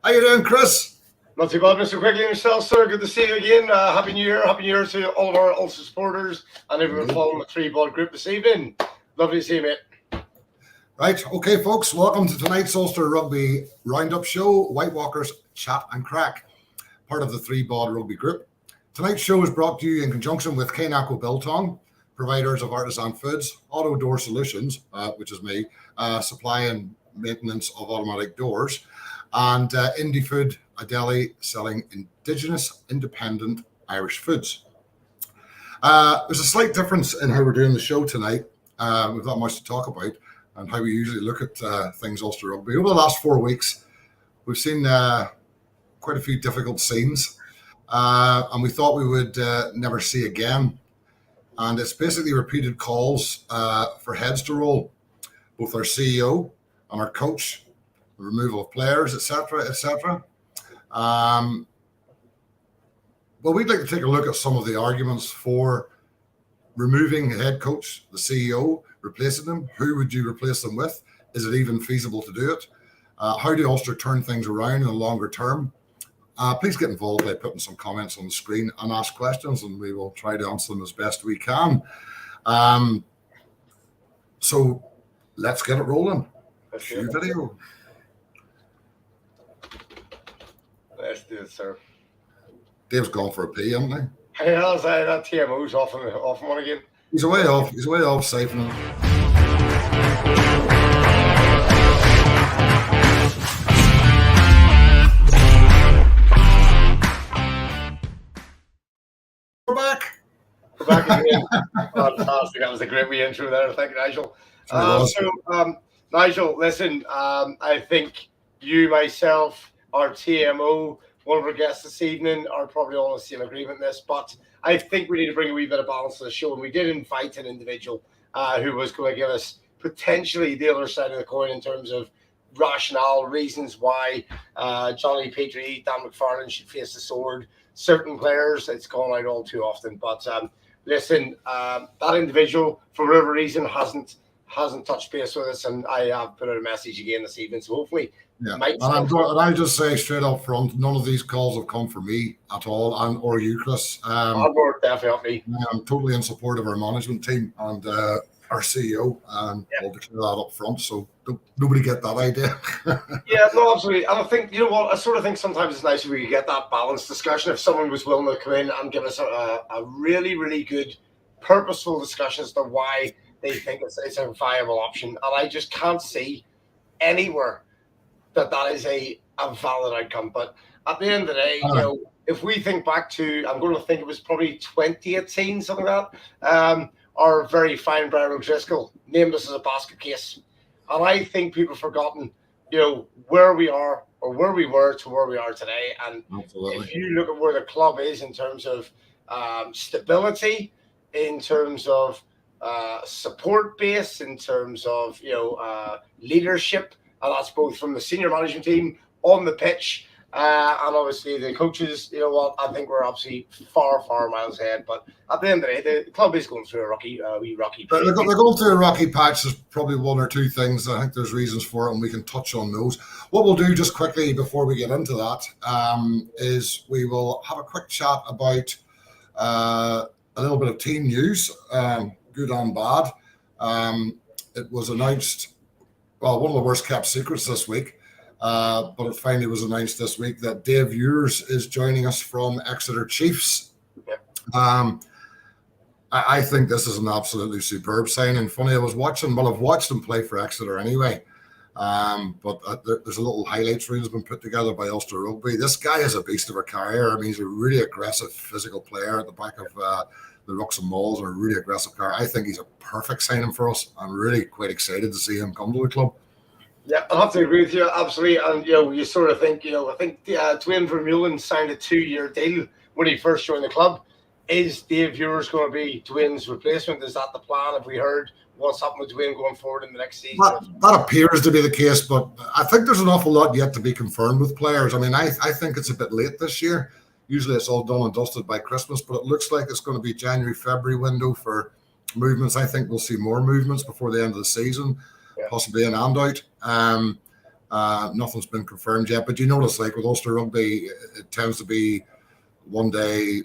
How you doing, Chris? Not too bad, Mr. Quigley and yourself, sir. Good to see you again. Happy New Year. Happy New Year to all of our Ulster supporters and everyone following the three-ball group this evening. Lovely to see you, mate. Right. Okay, folks. Welcome to tonight's Ulster Rugby Roundup show, WhiteWalkers Chat Craic, part of the three-ball rugby group. Tonight's show is brought to you in conjunction with Cainacco Biltong, providers of artisan foods, Auto Door Solutions, which is me, supply and maintenance of automatic doors, and Indie Food, a deli selling Indigenous independent Irish foods. There's a slight difference in how we're doing the show tonight. We've not much to talk about and how we usually look at things Ulster Rugby. Over the last 4 weeks, we've seen quite a few difficult scenes, and we thought we would never see again. And it's basically repeated calls for heads to roll, both our CEO and our coach, the removal of players, etc., etc. Well, we'd like to take a look at some of the arguments for removing the head coach, the CEO, replacing them. Who would you replace them with? Is it even feasible to do it? How do Ulster turn things around in the longer term? Please get involved by putting some comments on the screen and ask questions, and we will try to answer them as best we can. So let's get it rolling. Cue video. Let's do it, sir. Dave's gone for a pee, hasn't he? Hey, how's that TMO's off on one again? He's away off siphoning. We're back. We're back again. Fantastic. That was a great wee intro there. Thank you, Nigel. Nigel, listen, I think you, myself, our TMO, one of our guests this evening are probably all in the same agreement in this, but I think we need to bring a wee bit of balance to the show, and we did invite an individual who was going to give us potentially the other side of the coin in terms of rationale, reasons why Jonny Petrie, Dan McFarland should face the sword. Certain players, it's gone out all too often, but listen, that individual, for whatever reason, hasn't touched base with us, and I have put out a message again this evening, so hopefully. Yeah, and I just say straight up front, none of these calls have come from me at all, or you, Chris. Definitely. I'm totally in support of our management team and our CEO, and we'll declare that up front, so nobody get that idea. Yeah, no, absolutely. And I think, you know what, I sort of think sometimes it's nice if we get that balanced discussion, if someone was willing to come in and give us a really, really good, purposeful discussion as to why they think it's a viable option. And I just can't see anywhere that is a valid outcome. But at the end of the day, you know, if we think back to, I'm going to think it was probably 2018, something like that, our very fine Brian O'Driscoll named us as a basket case. And I think people have forgotten, you know, where we are or where we were to where we are today. And if you look at where the club is in terms of stability, in terms of support base, in terms of, you know, leadership, and that's both from the senior management team on the pitch and obviously the coaches. You know what? I think we're obviously far miles ahead. But at the end of the day, the club is going through a rocky patch. They're going through a rocky patch. There's probably one or two things. I think there's reasons for it, and we can touch on those. What we'll do just quickly before we get into that is we will have a quick chat about a little bit of team news, good and bad. It was announced. Well, one of the worst kept secrets this week, but it finally was announced this week that Dave Ewers is joining us from Exeter Chiefs. Yep. I think this is an absolutely superb signing. Funny, I've watched him play for Exeter anyway, but there's a little highlights reel that's been put together by Ulster Rugby. This guy is a beast of a carrier. I mean, he's a really aggressive physical player at the back of the Rucks and Mauls, are a really aggressive car. I think he's a perfect signing for us. I'm really quite excited to see him come to the club. Yeah, I'll have to agree with you, absolutely. And, you know, you sort of think, you know, I think Dwayne Vermeulen signed a 2-year deal when he first joined the club. Is Dave Ewers going to be Dwayne's replacement? Is that the plan? Have we heard what's happened with Dwayne going forward in the next season? That appears to be the case, but I think there's an awful lot yet to be confirmed with players. I mean, I think it's a bit late this year. Usually it's all done and dusted by Christmas, but it looks like it's going to be January, February window for movements. I think we'll see more movements before the end of the season, possibly in and out. Nothing's been confirmed yet, but you notice, like with Ulster Rugby, it tends to be one day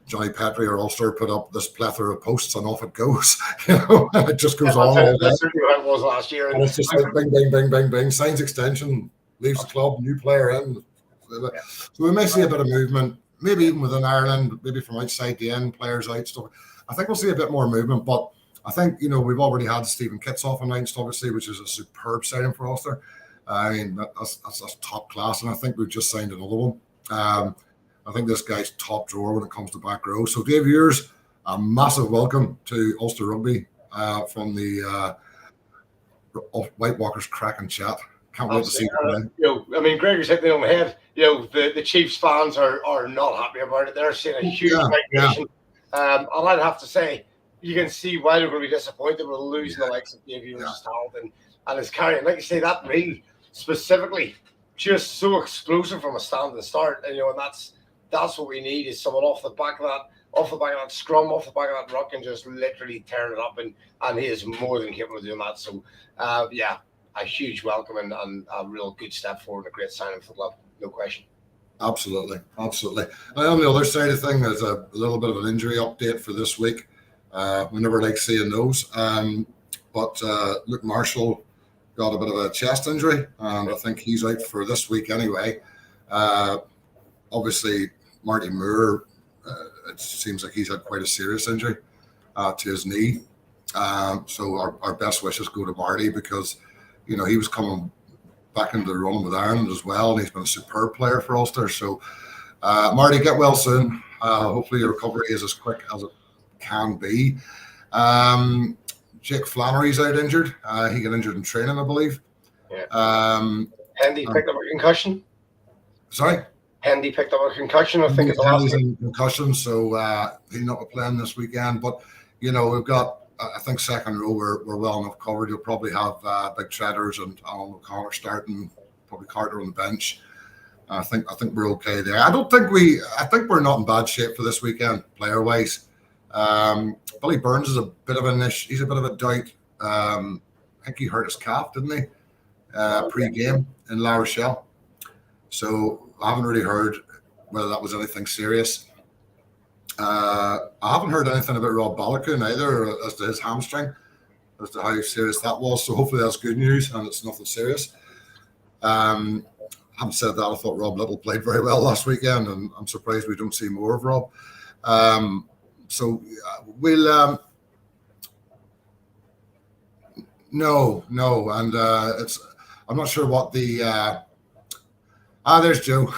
Jonny Petrie or Ulster put up this plethora of posts and off it goes. It just goes on all day. That's certainly how it was last year. And it's just like bing, bing, bing, bing, bing. Signs extension, leaves the club, new player in. So we may see a bit of movement, maybe even within Ireland, maybe from outside the end, players out, stuff. I think we'll see a bit more movement, but I think, we've already had Stephen Kitsoff announced, obviously, which is a superb signing for Ulster. I mean, that's top class, and I think we've just signed another one. I think this guy's top drawer when it comes to back row. So, Dave Ewers, a massive welcome to Ulster Rugby from the WhiteWalkers Chat. Can't wait to see you. I mean, Gregor's hitting it on the head. The Chiefs fans are not happy about it. They're seeing a huge migration. And I'd have to say, you can see why they're going to be disappointed with losing the likes of Dave Ewers' talent and his carrying. Like you say, that reel specifically, just so explosive from a standing start. And that's what we need, is someone off the back of that scrum, off the back of that ruck, and just literally tearing it up. And he is more than capable of doing that. So, a huge welcome and a real good step forward, a great signing for the club, no question. Absolutely. And on the other side of things, there's a little bit of an injury update for this week. We never like seeing those. But Luke Marshall got a bit of a chest injury, and I think he's out for this week anyway. Obviously, Marty Moore, it seems like he's had quite a serious injury to his knee. So our best wishes go to Marty, because he was coming back into the running with Ireland as well, and he's been a superb player for Ulster. So, Marty, get well soon. Hopefully your recovery is as quick as it can be. Jake Flannery's out injured. He got injured in training, I believe. Yeah. Hendy picked up a concussion. Sorry? Hendy picked up a concussion, I think. Hendy's in concussion, so he's not playing this weekend. But, we've got, I think, second row we're well enough covered. You'll probably have Big Treaders and Alan O'Connor starting, probably Carter on the bench. I think we're okay there. I think we're not in bad shape for this weekend, player wise. Billy Burns is a bit of he's a bit of a doubt. I think he hurt his calf, didn't he? Pre-game in La Rochelle. So I haven't really heard whether that was anything serious. I haven't heard anything about Rob Balogun either as to his hamstring, as to how serious that was. So hopefully that's good news and it's nothing serious. Having said that, I thought Rob Little played very well last weekend, and I'm surprised we don't see more of Rob. So we'll no, and it's. I'm not sure what the. There's Joe.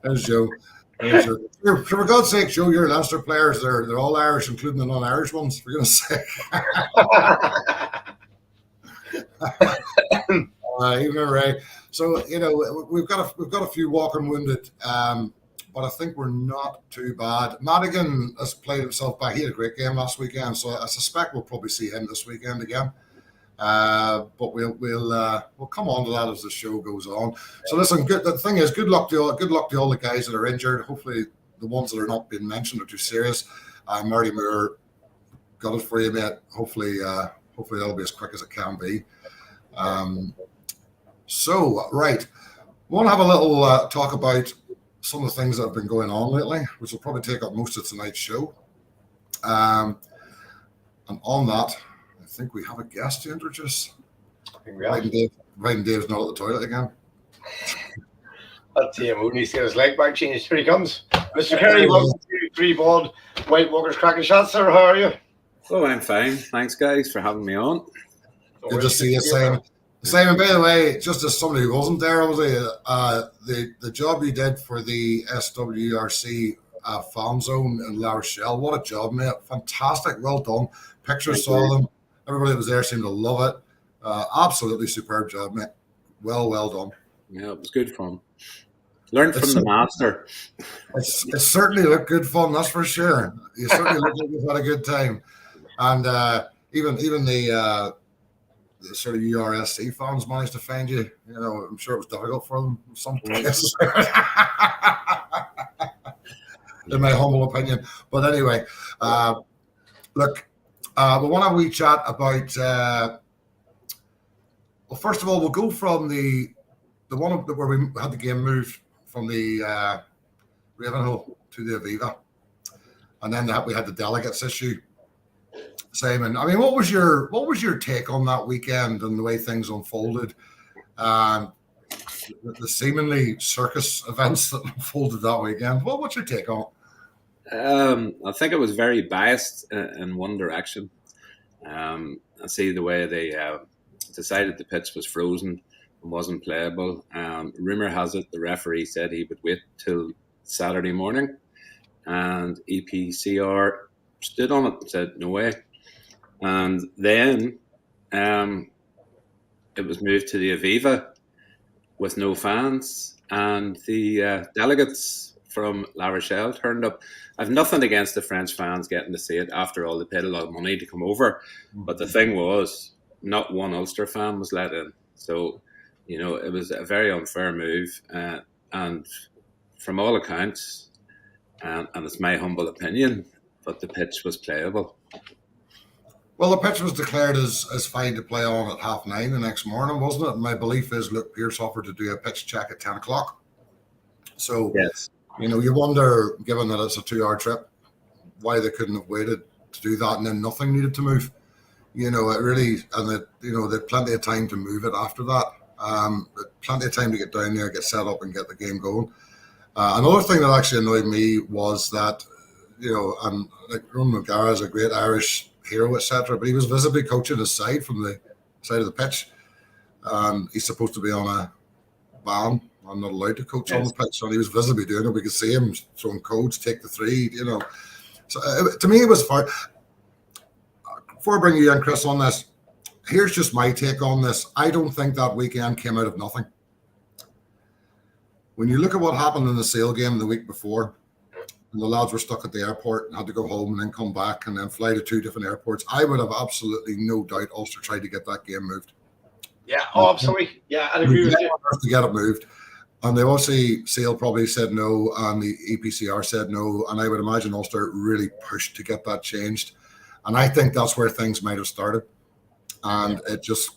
There's Joe. For God's sake, Joe, your Leinster players, they're all Irish, including the non-Irish ones, for goodness sake. Even Ray. So we've got a few walking wounded, but I think we're not too bad. Madigan has played himself back. He had a great game last weekend, so I suspect we'll probably see him this weekend again. But we'll come on to that as the show goes on. So listen, the thing is, good luck to all the guys that are injured. Hopefully the ones that are not being mentioned are too serious. Marty Moore, got it for you, mate. Hopefully that'll be as quick as it can be. So right, we'll have a little talk about some of the things that have been going on lately, which will probably take up most of tonight's show. And on that, I think we have a guest to introduce. I think we have. Ryan Dave's not at the toilet again. I'll tell you, who needs to get his leg back changed. Here he comes. Mr. Kerry, welcome to Three Bod WhiteWalkers Chat, sir. How are you? Oh, I'm fine. Thanks, guys, for having me on. Good to see you, Simon. Simon, by the way, just as somebody who wasn't there, obviously, the job you did for the SWRC fan zone in La Rochelle, what a job, mate. Fantastic. Well done. Pictures saw them. Everybody that was there seemed to love it. Absolutely superb job, mate. Well done. Yeah, it was good fun. Learned from the master. It certainly looked good fun, that's for sure. You certainly looked like you've had a good time. And even the sort of URSC fans managed to find you. I'm sure it was difficult for them in some cases. In my humble opinion. But anyway, look, we want to chat about Well, first of all, we'll go from the one where we had the game moved from the Ravenhill to the Aviva, and then we had the delegates issue. Simon, I mean, what was your take on that weekend and the way things unfolded, and the seemingly circus events that unfolded that weekend? What's your take on it? I think it was very biased in one direction. I see the way they decided the pitch was frozen and wasn't playable. Rumour has it the referee said he would wait till Saturday morning, and EPCR stood on it and said no way. And then it was moved to the Aviva with no fans, and the delegates from La Rochelle turned up. I've nothing against the French fans getting to see it. After all, they paid a lot of money to come over. But the thing was, not one Ulster fan was let in. So, it was a very unfair move. And from all accounts, and it's my humble opinion, but the pitch was playable. Well, the pitch was declared as fine to play on at 9:30 the next morning, wasn't it? And my belief is Luke Pearce offered to do a pitch check at 10 o'clock. So, yes. You wonder, given that it's a 2-hour trip, why they couldn't have waited to do that, and then nothing needed to move. It really, and that they had plenty of time to move it after that. Plenty of time to get down there, get set up, and get the game going. Another thing that actually annoyed me was that, and like Ronan O'Gara is a great Irish hero, etc., but he was visibly coaching his side from the side of the pitch. He's supposed to be on a ban. I'm not allowed to coach on the pitch, and he was visibly doing it. We could see him throwing codes, take the 3, So to me, it was far. Before I bring you in, Chris, on this, here's just my take on this. I don't think that weekend came out of nothing. When you look at what happened in the Sale game the week before, and the lads were stuck at the airport and had to go home and then come back and then fly to 2 different airports, I would have absolutely no doubt Ulster tried to get that game moved. Yeah, absolutely. Yeah, I agree with you. To get it moved. And they obviously, Sale probably said no, and the EPCR said no, and I would imagine Ulster really pushed to get that changed. And I think that's where things might have started. And it just...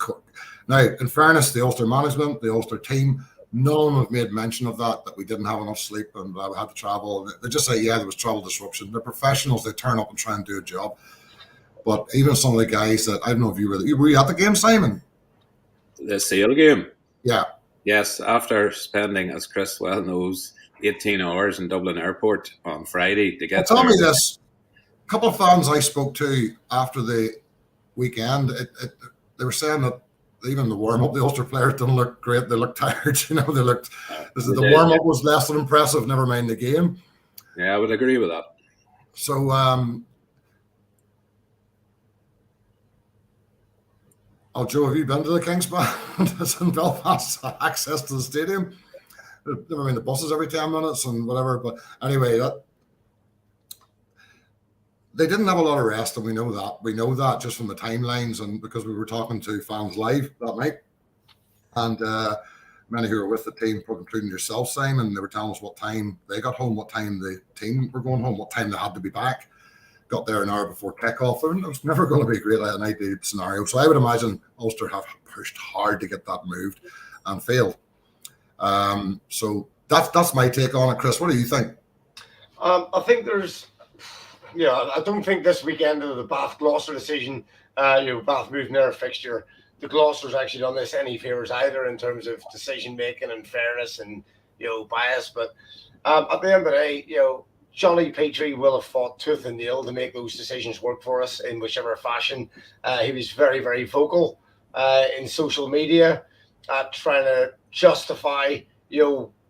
Now, in fairness, the Ulster management, the Ulster team, none of them have made mention of that we didn't have enough sleep and I had to travel. They just say, yeah, there was travel disruption. They're professionals. They turn up and try and do a job. But even some of the guys that, I don't know if were you at the game, Simon? The Sale game? Yeah. Yes, after spending, as Chris well knows, 18 hours in Dublin Airport on Friday to get Tell me this. A couple of fans I spoke to after the weekend, they were saying that even the warm-up, the Ulster players didn't look great. They looked tired. The warm-up was less than impressive, never mind the game. Yeah, I would agree with that. So, Joe, have you been to the King's Band? It's in Belfast, access to the stadium. Never mind the buses every 10 minutes and whatever. But anyway, they didn't have a lot of rest, and we know that. We know that just from the timelines, and because we were talking to fans live that night, and many who were with the team, including yourself, Simon, they were telling us what time they got home, what time the team were going home, what time they had to be back. Got there an hour before kickoff. It was never going to be a great ideal scenario. So I would imagine Ulster have pushed hard to get that moved and failed. So that's my take on it, Chris. What do you think? I think there's... I don't think this weekend of the Bath-Gloucester decision, Bath moving their fixture, the Gloucester's actually done this any favours either in terms of decision-making and fairness and, bias. But at the end of the day, Jonny Petrie will have fought tooth and nail to make those decisions work for us in whichever fashion. He was very, very vocal in social media trying to justify,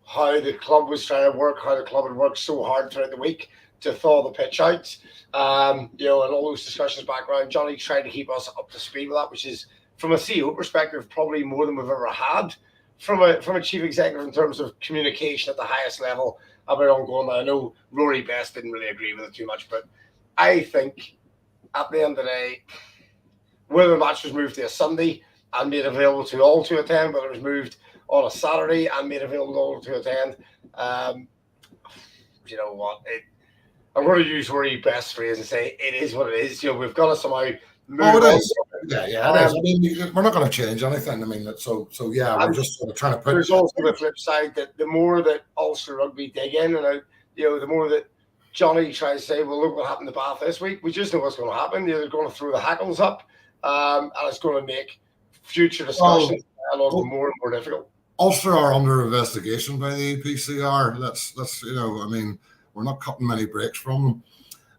how the club was trying to work, how the club had worked so hard throughout the week to thaw the pitch out, and all those discussions background. Jonny tried to keep us up to speed with that, which is, from a CEO perspective, probably more than we've ever had from a chief executive in terms of communication at the highest level about ongoing. I know Rory Best didn't really agree with it too much, but I think at the end of the day, whether the match was moved to a Sunday and made available to all to attend, whether it was moved on a Saturday and made available to all to attend, you know what? I'm going to use Rory Best's phrase and say it is what it is. We've got to somehow move on. Yeah, it is. I mean, we're not going to change anything. I mean, so yeah, we're just sort of trying to put. There's also the flip side that the more that Ulster Rugby dig in and out, the more that Johnny tries to say, well, look what happened to Bath this week. We just know what's going to happen. They're going to throw the hackles up, and it's going to make future discussions a lot more and more difficult. Ulster are under investigation by the EPCR. That's I mean, we're not cutting many breaks from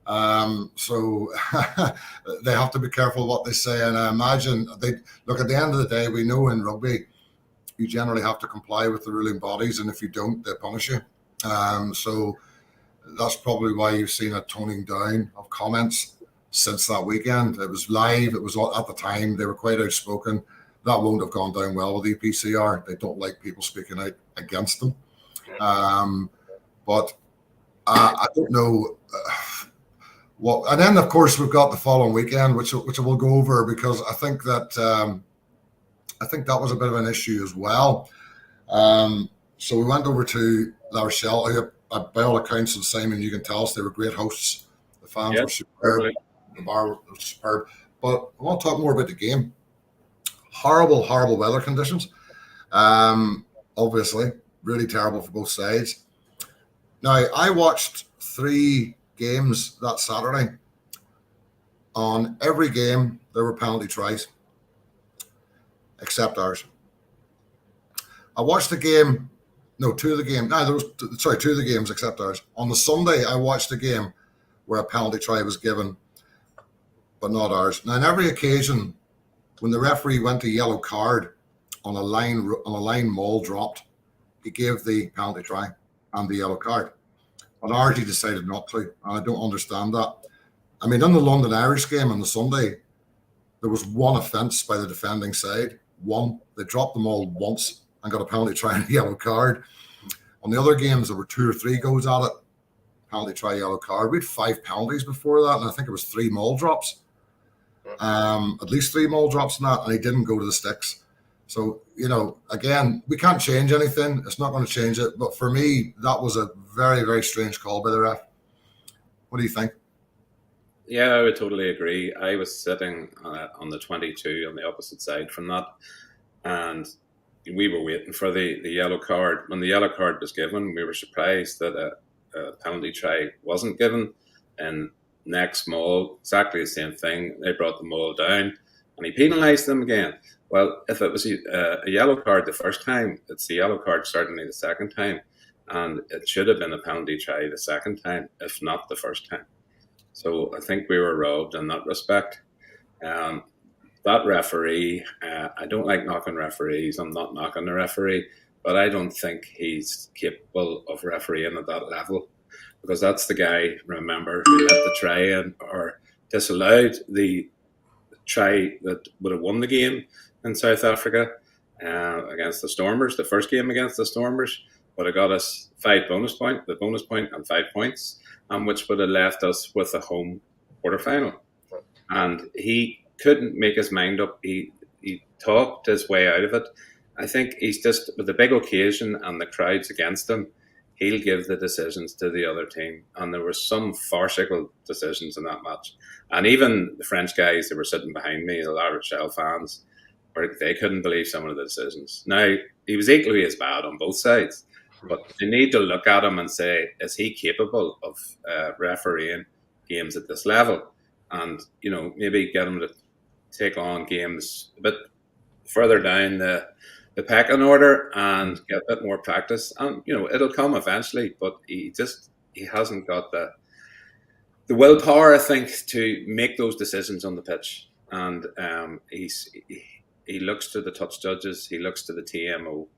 them. So they have to be careful what they say. And I imagine at the end of the day, we know in rugby, you generally have to comply with the ruling bodies. And if you don't, they punish you. So that's probably why you've seen a toning down of comments since that weekend. It was live. It was at the time. They were quite outspoken. That won't have gone down well with EPCR. They don't like people speaking out against them. But I don't know what. And then, of course, we've got the following weekend, which we'll go over, because I think that was a bit of an issue as well. So we went over to La Rochelle, who, by all accounts, and Simon, you can tell us they were great hosts. The fans were superb. Really. The bar was superb. But I want to talk more about the game. Horrible weather conditions. Obviously, really terrible for both sides. Now, I watched 3 games that Saturday. On every game, there were penalty tries, except ours. I watched the game. No, 2 of the games. No, 2 of the games except ours. On the Sunday, I watched a game where a penalty try was given, but not ours. Now, on every occasion, when the referee went to yellow card on a line maul dropped, he gave the penalty try and the yellow card. On ours, he decided not to. And I don't understand that. I mean, in the London Irish game on the Sunday, there was 1 offence by the defending side. 1. They dropped the maul once and got a penalty try and a yellow card. On the other games, there were 2 or 3 goes at it. Penalty try, yellow card. We had 5 penalties before that, and I think it was 3 maul drops. At least 3 maul drops in that, and he didn't go to the sticks. So, again, we can't change anything. It's not going to change it. But for me, that was a very, very strange call by the ref. What do you think? Yeah, I would totally agree. I was sitting on the 22 on the opposite side from that, and we were waiting for the yellow card. When the yellow card was given, we were surprised that a penalty try wasn't given. And next maul, exactly the same thing. They brought the maul down, and he penalised them again. Well, if it was a yellow card the first time, it's the yellow card certainly the second time, and it should have been a penalty try the second time, if not the first time. So I think we were robbed in that respect. That referee, I don't like knocking referees. I'm not knocking the referee, but I don't think he's capable of refereeing at that level, because that's the guy, remember, who let the try in or disallowed the try that would have won the game in South Africa against the Stormers, the first game against the Stormers, would have got us 5 bonus points, the bonus point and 5 points, which would have left us with a home quarterfinal. And he couldn't make his mind up. He talked his way out of it. I think he's just, with the big occasion and the crowds against him, he'll give the decisions to the other team. And there were some farcical decisions in that match. And even the French guys that were sitting behind me, the La Rochelle fans, they couldn't believe some of the decisions. Now, he was equally as bad on both sides, but they need to look at him and say, is he capable of refereeing games at this level? And, maybe get him to take on games a bit further down the pecking order and get a bit more practice. And, it'll come eventually, but he hasn't got the willpower, I think, to make those decisions on the pitch. And he looks to the touch judges, he looks to the TMO,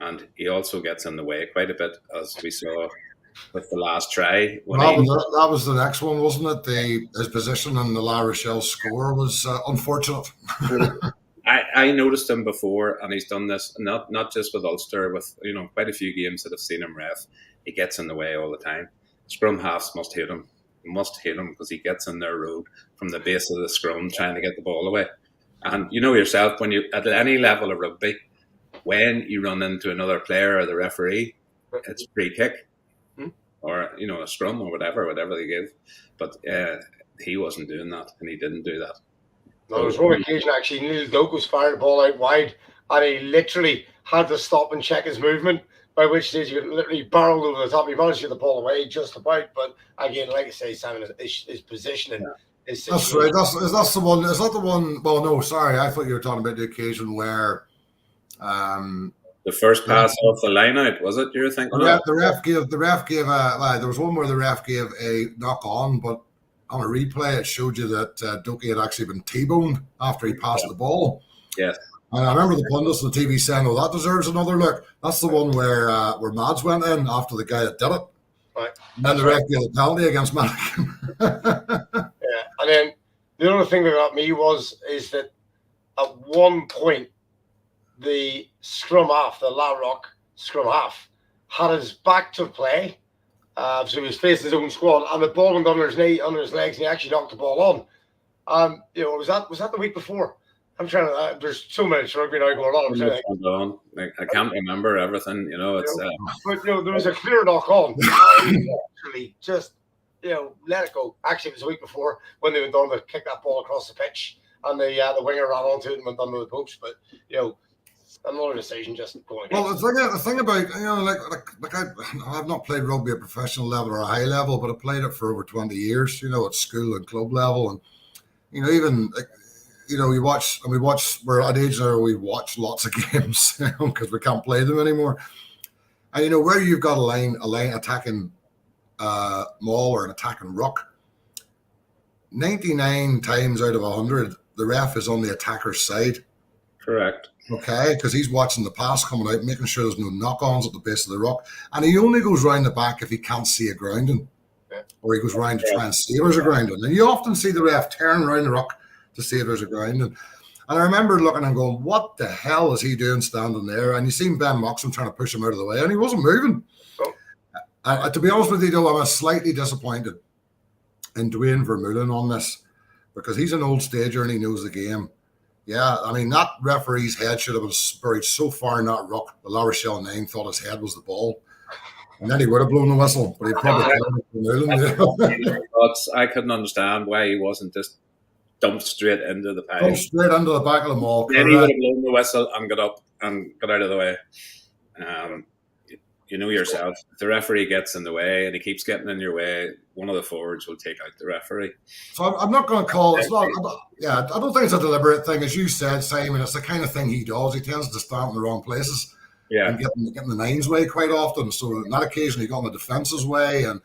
and he also gets in the way quite a bit, as we saw with the last try. That was the next one, wasn't it? His position in the La Rochelle score was unfortunate. I noticed him before, and he's done this not just with Ulster, with quite a few games that I've seen him ref. He gets in the way all the time. Scrum halves must hate him. Must hate him because he gets in their road from the base of the scrum trying to get the ball away. And you know yourself, when you at any level of rugby, when you run into another player or the referee, it's free kick or a scrum or whatever they give. But he wasn't doing that, and he didn't do that. There was one occasion actually, Neil Doak was firing the ball out wide, and he literally had to stop and check his movement. By which stage he literally barreled over the top. He managed to get the ball away just about, but again, like I say, Simon, his positioning. Is that's right. Is the one? Is that the one? Well, no, sorry. I thought you were talking about the occasion where the first pass off the line out, was it? You were thinking the ref gave there was one where the ref gave a knock on, but on a replay it showed you that Doakey had actually been T-boned after he passed the ball. Yes. And I remember the pundits on the TV saying, "Oh, that deserves another look." That's the one where Mads went in after the guy that did it. Right. And then the ref gave a penalty against Madigan. Yeah. And then the other thing that got me is that at one point the scrum half, the Larrock scrum half, had his back to play. So he was facing his own squad, and the ball went under his legs, and he actually knocked the ball on. Was that the week before? I'm trying to. There's so much rugby now going on. I can't remember everything. It's. But there was a clear knock on. Actually, just let it go. Actually, it was a week before when they went on to kick that ball across the pitch, and the winger ran onto it and went under the post. But another decision just going. Well, the thing about I've not played rugby at a professional level or a high level, but I played it for over 20 years. At school and club level, and even. We watch, we're at age now we watch lots of games because we can't play them anymore. And where you've got a line attacking maul or an attacking ruck, 99 times out of 100, the ref is on the attacker's side. Correct. Okay, because he's watching the pass coming out, making sure there's no knock-ons at the base of the ruck. And he only goes round the back if he can't see a grounding. Or he goes round to try and see if there's a grounding. And you often see the ref turn around the ruck to see if there's a ground. And I remember looking and going, what the hell is he doing standing there? And you seen Ben Moxham trying to push him out of the way, and he wasn't moving. To be honest with you, though, I'm slightly disappointed in Dwayne Vermeulen on this because he's an old stager and he knows the game. Yeah, that referee's head should have been buried so far in that ruck. The La Rochelle 9 thought his head was the ball. And then he would have blown the whistle, but he probably Vermeulen. I couldn't understand why he wasn't just dumped straight into the pipe. Dumped straight into the back of the maul. Then he would have blown the whistle and got up and got out of the way. You know yourself, if the referee gets in the way and he keeps getting in your way, one of the forwards will take out the referee. So I'm not going to call it. I don't think it's a deliberate thing. As you said, Simon, it's the kind of thing he does. He tends to stand in the wrong places and getting the nine's way quite often. So on that occasion, he got in the defence's way and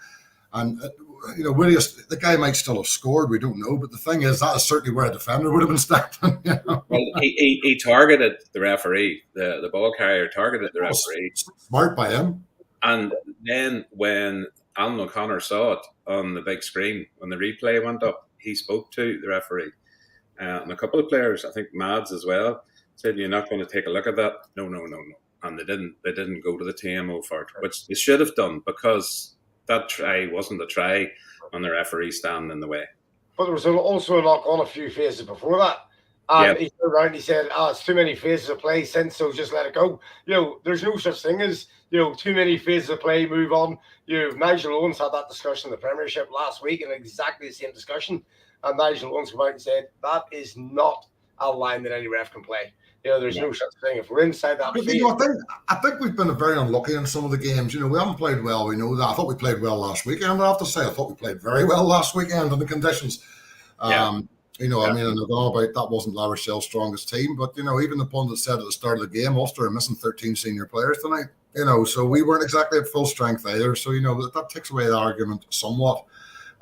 really, the guy might still have scored. We don't know, but the thing is, that is certainly where a defender would have been standing. Well, he targeted the referee. The ball carrier targeted the referee. Smart by him. And then when Alan O'Connor saw it on the big screen, when the replay went up, he spoke to the referee. And a couple of players, I think Mads as well, said, "You're not going to take a look at that?" No. And they didn't go to the TMO for it, which they should have done because that try wasn't a try on the referee standing in the way. But there was also a knock on a few phases before that. And he turned around and he said, it's too many phases of play since, so just let it go. There's no such thing as, too many phases of play, move on. Nigel Owens had that discussion in the Premiership last week, and exactly the same discussion. And Nigel Owens came out and said, that is not a line that any ref can play. There's no such thing. If we're inside that phase, I think we've been very unlucky in some of the games. We haven't played well. We know that. I thought we played well last weekend. I have to say, I thought we played very well last weekend in the conditions. And they're going about that wasn't La Rochelle's strongest team, but even the pundit said at the start of the game, Ulster are missing 13 senior players tonight. So we weren't exactly at full strength either. So that takes away the argument somewhat,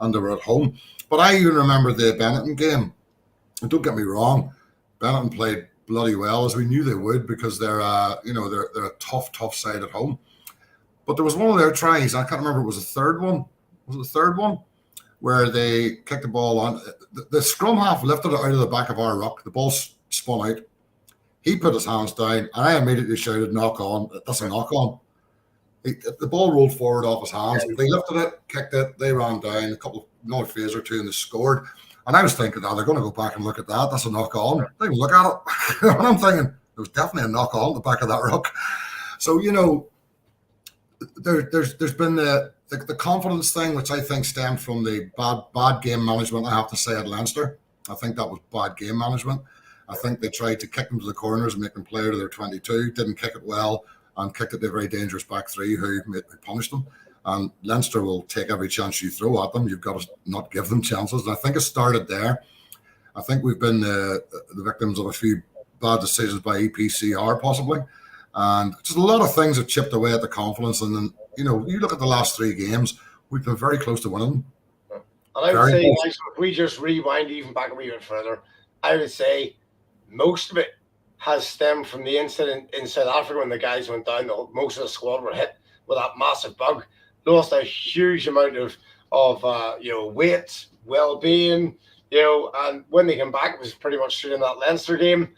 and they were at home. But I even remember the Benetton game. And don't get me wrong, Benetton played bloody well, as we knew they would, because they're a tough side at home. But there was one of their tries, I can't remember, it was the third one. Was it the third one? Where they kicked the ball on. The scrum half lifted it out of the back of our ruck. The ball spun out. He put his hands down, and I immediately shouted, knock on. That's a knock on. The ball rolled forward off his hands. They lifted it, kicked it, they ran down, another phase or two, and they scored. And I was thinking, they're going to go back and look at that. That's a knock on. They can look at it. And I'm thinking, there was definitely a knock on at the back of that ruck. So, there's been the confidence thing, which I think stemmed from the bad game management, I have to say, at Leinster. I think that was bad game management. I think they tried to kick them to the corners and make them play to their 22, didn't kick it well, and kicked it to a very dangerous back three who punished them. And Leinster will take every chance you throw at them. You've got to not give them chances. And I think it started there. I think we've been the victims of a few bad decisions by EPCR possibly. And just a lot of things have chipped away at the confidence. And then, you look at the last 3 games, we've been very close to winning. And I would say, if we just rewind even back a wee bit further, I would say most of it has stemmed from the incident in South Africa when the guys went down. Most of the squad were hit with that massive bug, lost a huge amount of weight, well-being, and when they came back, it was pretty much straight in that Leinster game.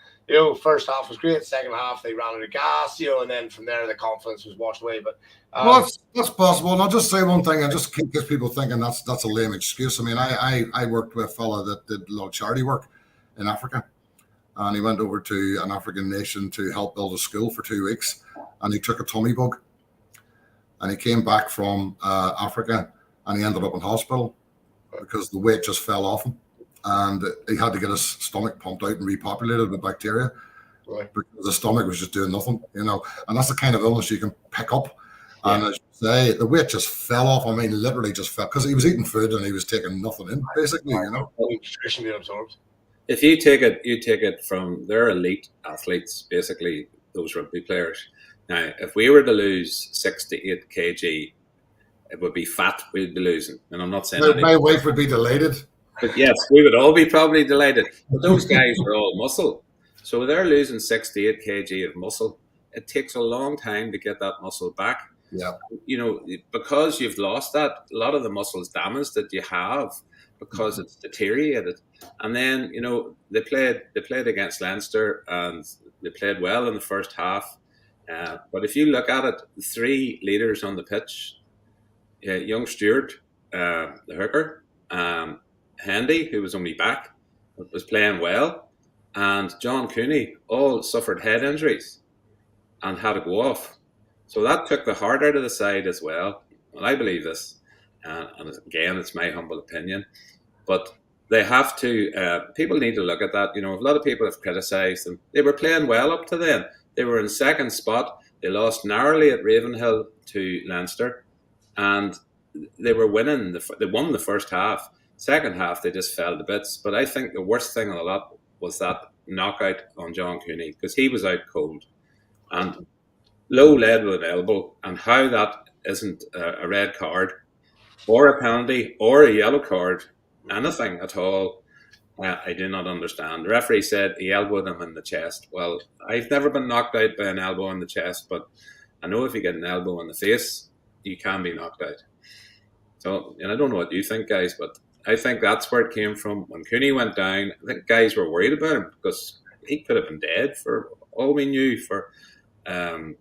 First half was great. Second half, they ran out of gas, and then from there, the confidence was washed away. But that's possible. And I'll just say one thing, and just keep people thinking that's a lame excuse. I mean, I worked with a fella that did a lot of charity work in Africa, and he went over to an African nation to help build a school for 2 weeks, and he took a tummy bug, and he came back from Africa, and he ended up in hospital because the weight just fell off him. And he had to get his stomach pumped out and repopulated with bacteria, right, because the stomach was just doing nothing, And that's the kind of illness you can pick up. Yeah. And as you say, the weight just fell off. I mean, literally just fell because he was eating food and he was taking nothing in, basically. Nutrition being absorbed. If you take it from their elite athletes, basically those rugby players. Now, if we were to lose 6 to 8 kg, it would be fat we'd be losing. And I'm not saying my wife would be delighted. But yes, we would all be probably delighted. But those guys are all muscle. So they're losing 6 to 8 kg of muscle. It takes a long time to get that muscle back. Yeah. Because you've lost that, a lot of the muscles damage that you have because it's deteriorated. And then, they played against Leinster and they played well in the first half. But if you look at it, 3 leaders on the pitch, young Stewart, the hooker, Handy, who was only back, was playing well, and John Cooney all suffered head injuries and had to go off. So that took the heart out of the side as well. And I believe this, and again, it's my humble opinion, but they have to, people need to look at that. A lot of people have criticised them. They were playing well up to then. They were in second spot. They lost narrowly at Ravenhill to Leinster, and they were winning. They won the first half. Second half, they just fell to bits. But I think the worst thing of the lot was that knockout on John Cooney, because he was out cold and low led with an elbow, and how that isn't a red card or a penalty or a yellow card, anything at all, I do not understand. The referee said he elbowed him in the chest. Well, I've never been knocked out by an elbow in the chest, but I know if you get an elbow in the face, you can be knocked out. So, and I don't know what you think, guys, but I think that's where it came from. When Cooney went down, I think guys were worried about him because he could have been dead for all we knew for 10,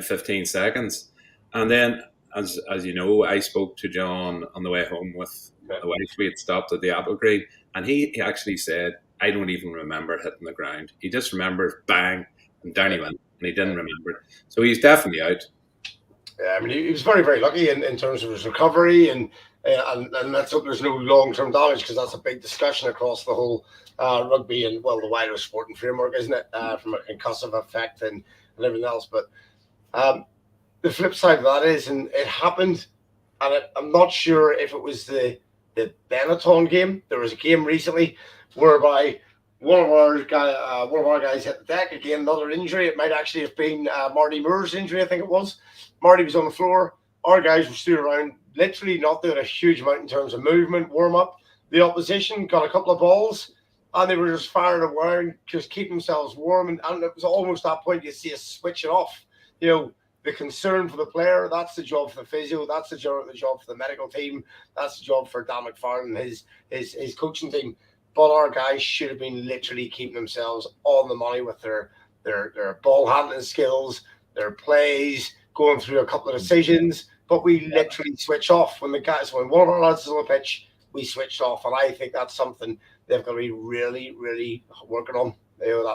15 seconds. And then, as you know, I spoke to John on the way home with the wife. We had stopped at the Apple Green, and he actually said, I don't even remember hitting the ground. He just remembered bang, and down he went, and he didn't remember it. So he's definitely out. Yeah, I mean, he was very, very lucky in terms of his recovery, and let's hope there's no long-term damage, because that's a big discussion across the whole rugby and, well, the wider sporting framework, isn't it, from a concussive effect and everything else. But the flip side of that is, and it happened, and I'm not sure if it was the Benetton game. There was a game recently whereby one of our guys hit the deck. Again, another injury. It might actually have been Marty Moore's injury, I think it was. Marty was on the floor. Our guys were stood around, literally not doing a huge amount in terms of movement, warm-up. The opposition got a couple of balls, and they were just firing away, just keeping themselves warm. And it was almost that point you see us switch it off. The concern for the player, that's the job for the physio, that's the job for the medical team, that's the job for Dan McFarland and his coaching team. But our guys should have been literally keeping themselves on the money with their ball handling skills, their plays, going through a couple of decisions. But we literally switch off when one of our lads is on the pitch, we switched off. And I think that's something they've got to be really, really working on.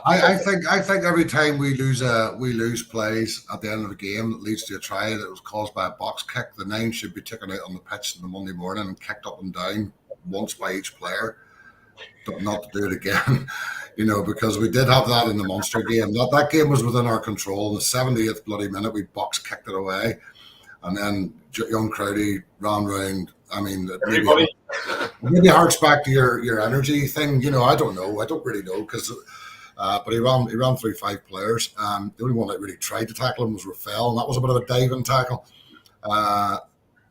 I think every time we lose plays at the end of the game that leads to a try that was caused by a box kick, the 9 should be taken out on the pitch on the Monday morning and kicked up and down once by each player. not to do it again. Because we did have that in the Munster game. That game was within our control. In the 70th bloody minute, we box kicked it away, and then young Crowdy ran round. I mean, maybe harks back to your energy thing. I don't know. I don't really know because. But he ran through 5 players. The only one that really tried to tackle him was Rafael, and that was a bit of a diving tackle. And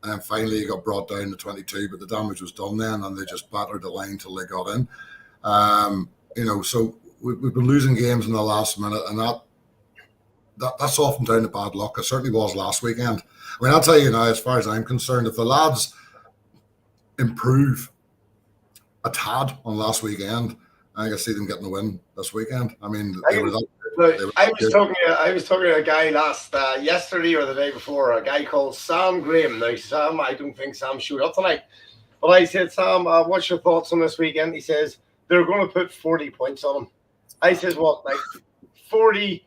then finally he got brought down to 22, but the damage was done then, and they just battered the line till they got in. So we've been losing games in the last minute, and that's often down to bad luck. It certainly was last weekend. I mean, I'll tell you now, as far as I'm concerned, if the lads improve a tad on last weekend, I can see them getting the win this weekend. I mean, I was talking to a guy yesterday or the day before, a guy called Sam Graham. Now, Sam, I don't think Sam showed up tonight, but I said, Sam, what's your thoughts on this weekend? He says they're going to put 40 points on him. I says, what, like 40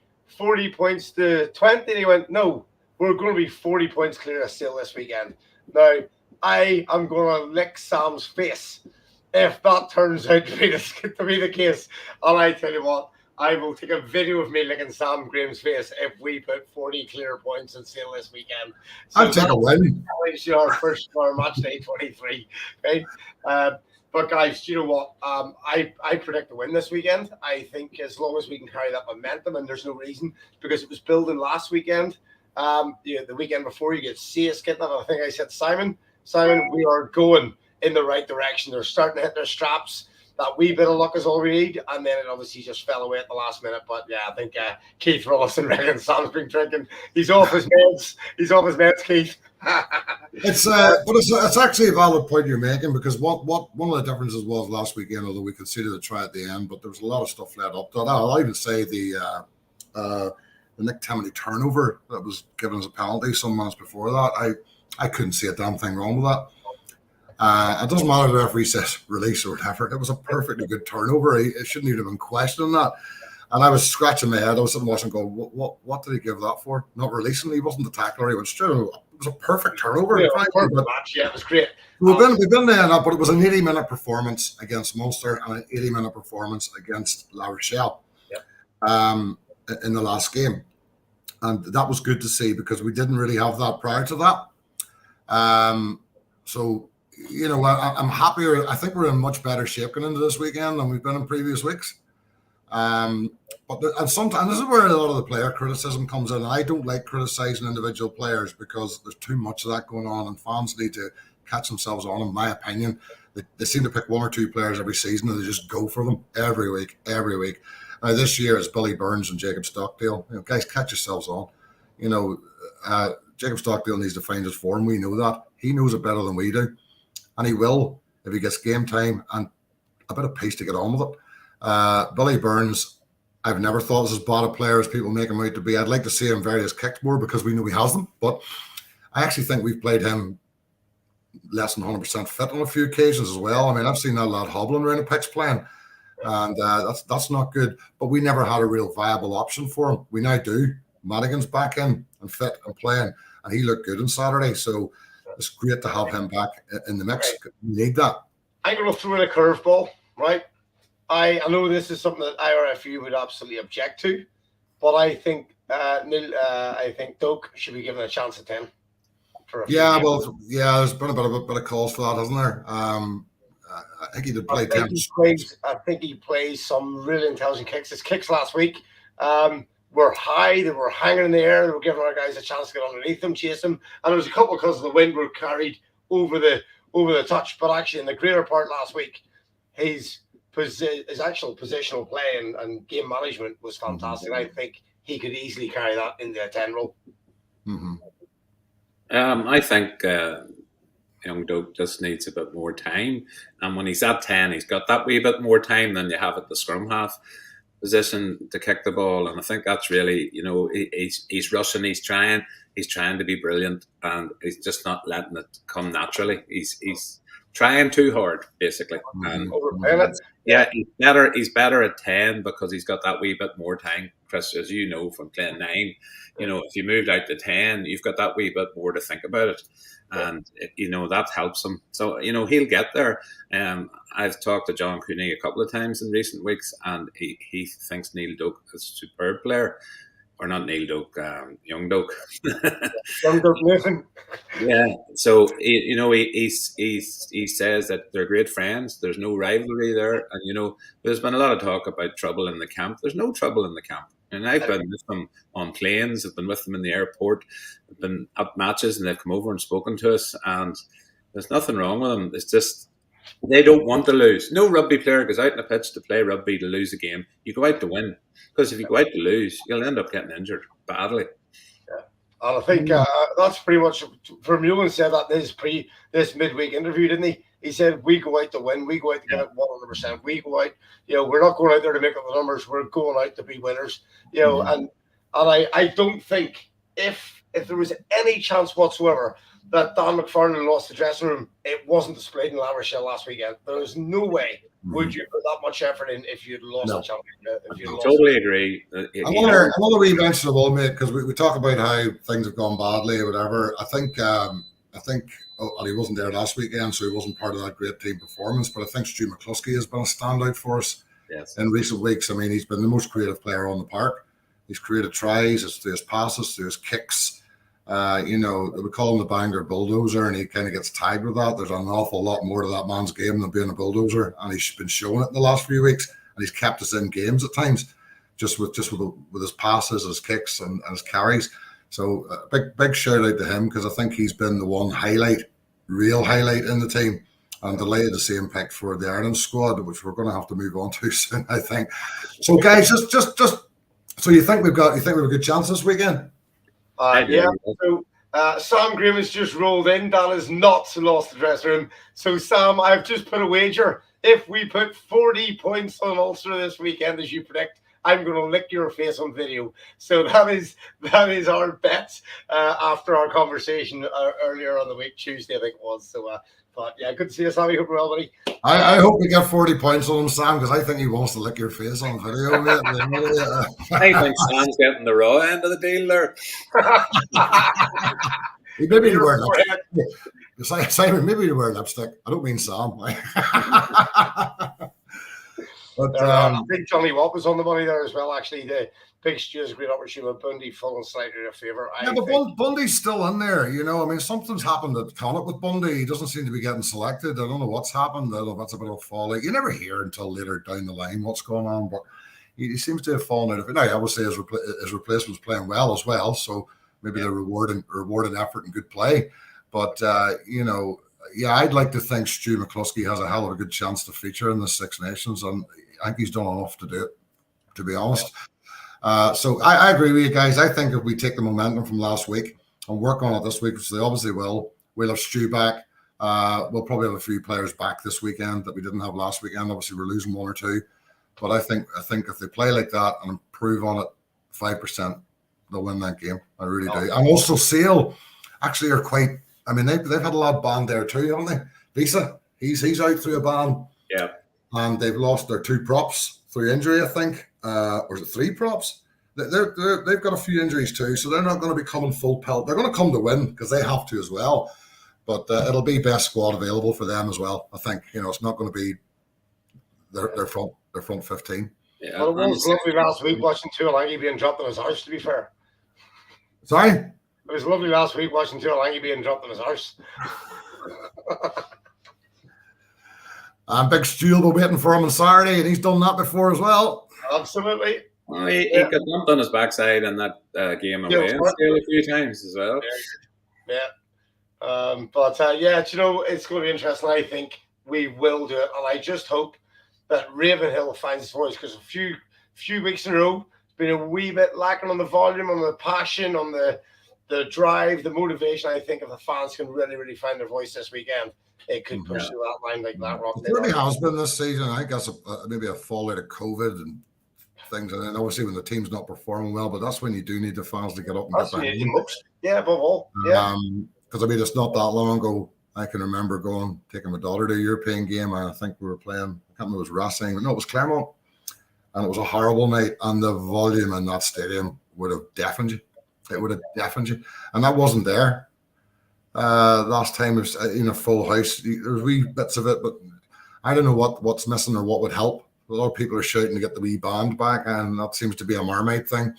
points to 20? And he went, no, we're going to be 40 points clear of Sale this weekend. Now, I am going to lick Sam's face if that turns out to be the case. And I tell you what, I will take a video of me licking Sam Graham's face if we put 40 clear points in Sale this weekend. So I'll take a win. Our match day 23. Right? But guys, you know what? I predict a win this weekend. I think as long as we can carry that momentum, and there's no reason, because it was building last weekend. The weekend before, you get CS getting that. I think I said, Simon, we are going in the right direction. They're starting to hit their straps. That wee bit of luck is all we need, and then it obviously just fell away at the last minute. But yeah, I think Keith Rollison reckons Sam's been drinking. He's off his meds. Keith. It's actually a valid point you're making, because what one of the differences was last weekend, although we conceded a try at the end, but there was a lot of stuff led up to that. I'll even say the Nick Timoney turnover that was given as a penalty some months before that. I couldn't see a damn thing wrong with that. It doesn't matter if the referee says release or whatever. It was a perfectly good turnover. It shouldn't even have been questioning that. And I was scratching my head. I was sitting watching going, what did he give that for? Not releasing. He wasn't the tackler. He went straight over. It was a perfect turnover. Yeah, it was great. We've been there now, but it was an 80-minute performance against Munster and an 80-minute performance against La Rochelle in the last game. And that was good to see, because we didn't really have that prior to that. So, I'm happier. I think we're in much better shape going into this weekend than we've been in previous weeks. But sometimes this is where a lot of the player criticism comes in. And I don't like criticizing individual players, because there's too much of that going on, and fans need to catch themselves on. In my opinion, they seem to pick one or two players every season, and they just go for them every week. Now this year it's Billy Burns and Jacob Stockdale. Guys, catch yourselves on. Jacob Stockdale needs to find his form. We know that. He knows it better than we do. And he will if he gets game time and a bit of pace to get on with it. Billy Burns, I've never thought was as bad a player as people make him out to be. I'd like to see him various kicks more, because we know he has them. But I actually think we've played him less than 100% fit on a few occasions as well. I mean, I've seen that lad hobbling around the pitch playing, and that's not good. But we never had a real viable option for him. We now do. Madigan's back in and fit and playing, and he looked good on Saturday. So it's great to have him back in the mix. We need that. I'm going to throw in a curveball, right? I know this is something that IRFU would absolutely object to, but I think Doak should be given a chance at 10. There's been a bit of calls for that, hasn't there? I think he did play 10. I think he plays some really intelligent kicks. His kicks last week were high. They were hanging in the air. They were giving our guys a chance to get underneath them, chase them. And there was a couple, because of the wind, were carried over the touch. But actually, in the greater part last week, his actual positional play and game management was fantastic. I think he could easily carry that into a 10 role. Mm-hmm. I think young Doak just needs a bit more time. And when he's at 10, he's got that wee bit more time than you have at the scrum half position to kick the ball. And I think that's really, he's rushing, he's trying to be brilliant, and he's just not letting it come naturally. He's trying too hard, basically. And he's better at 10, because he's got that wee bit more time. Chris, as you know from playing 9, if you moved out to 10, you've got that wee bit more to think about it. and that helps him. So he'll get there. I've talked to John Cooney a couple of times in recent weeks, and he thinks Neil Doak is a superb player. Or not Neil Doak, Young Doak. Young Doak Nathan. Yeah. So he says that they're great friends. There's no rivalry there, and there's been a lot of talk about trouble in the camp. There's no trouble in the camp, and I've been with them on planes. I've been with them in the airport. I've been at matches, and they've come over and spoken to us. And there's nothing wrong with them. It's just they don't want to lose. No rugby player goes out on a pitch to play rugby to lose a game. You go out to win. Because if you go out to lose, you'll end up getting injured badly. Yeah. And I think that's pretty much, Vermeulen said that in this midweek interview, didn't he? He said, we go out to win. We go out to get it 100%. We go out, we're not going out there to make up the numbers. We're going out to be winners. And I don't think if there was any chance whatsoever that Dan McFarland lost the dressing room, it wasn't displayed in La Rochelle last weekend. There is no way would you put that much effort in if you'd lost the championship. Totally agree. Another wee mention of all, mate, because we talk about how things have gone badly or whatever. I think he wasn't there last weekend, so he wasn't part of that great team performance. But I think Stu McCluskey has been a standout for us in recent weeks. I mean, he's been the most creative player on the park. He's created tries, through his passes, through his kicks. We call him the Bangor bulldozer, and he kind of gets tagged with that. There's an awful lot more to that man's game than being a bulldozer, and he's been showing it in the last few weeks. And he's kept us in games at times, just with his passes, his kicks, and his carries. So big shout out to him, because I think he's been the one real highlight in the team. I'm delighted to see him picked for the Ireland squad, which we're going to have to move on to soon, I think. So guys, just so you think we've got a good chance this weekend? So Sam Graham has just rolled in. Dan has not lost the dressing room. So Sam, I've just put a wager. If we put 40 points on Ulster this weekend, as you predict, I'm going to lick your face on video. So that is our bet after our conversation earlier on the week, Tuesday, I think it was. So, but yeah, good to see you, Sammy. Hope you're well, buddy. I hope we get 40 points on him, Sam, because I think he wants to lick your face on video, mate. I think Sam's getting the raw end of the deal there. Maybe he wear lipstick. Simon, maybe he wear lipstick. I don't mean Sam. But I think Johnny Watt was on the money there as well. Actually, the big Stu is a great opportunity with Bundy falling slightly in favour. But Bundy's still in there. I mean, something's happened at Connacht with Bundy. He doesn't seem to be getting selected. I don't know what's happened. I don't know if that's a bit of a fall. You never hear until later down the line what's going on, but he seems to have fallen out of it. Now, I would say his replacement's playing well as well, so maybe they're rewarding effort and good play. But I'd like to think Stu McCluskey has a hell of a good chance to feature in the Six Nations, and I think he's done enough to do it, to be honest. So I agree with you guys. I think if we take the momentum from last week and work on it this week, which they obviously will, we'll have Stu back. We'll probably have a few players back this weekend that we didn't have last weekend. Obviously, we're losing one or two. But I think if they play like that and improve on it 5%, they'll win that game. I really do. And also Sale actually are quite, I mean, they've had a lot of band there too, haven't they? Lisa, he's out through a ban. Yeah. And they've lost their 2 props through injury, I think. Or is it 3 props? They've got a few injuries too, so they're not going to be coming full pelt. They're going to come to win because they have to as well. But it'll be best squad available for them as well. I think it's not going to be their front 15. Yeah, well, it was lovely last week watching Tuolangi being dropped in his house. To be fair, sorry, it was lovely last week watching Tuolangi being dropped in his house. And Big Stu will be waiting for him on Saturday, and he's done that before as well. Absolutely. Well, he got dumped on his backside in that game away a few times as well. Yeah. But it's going to be interesting. I think we will do it, and I just hope that Ravenhill finds its voice, because a few weeks in a row it's been a wee bit lacking on the volume, on the passion, on the drive, the motivation. I think if the fans can really, really find their voice this weekend, it could push through that line like that. It really has been this season. I guess maybe a fall out of COVID and things, and then obviously when the team's not performing well, but that's when you do need the fans to get up and that's get back in. Yeah, above all. Yeah. Because I mean, it's not that long ago. I can remember taking my daughter to a European game, and I think we were playing, I can't remember, it was Racing, no, it was Clermont, and it was a horrible night, and the volume in that stadium would have deafened you. It would have deafened you, and that wasn't there. Last time it was in a full house. There's wee bits of it, but I don't know what's missing or what would help. A lot of people are shouting to get the wee band back, and that seems to be a Marmite thing.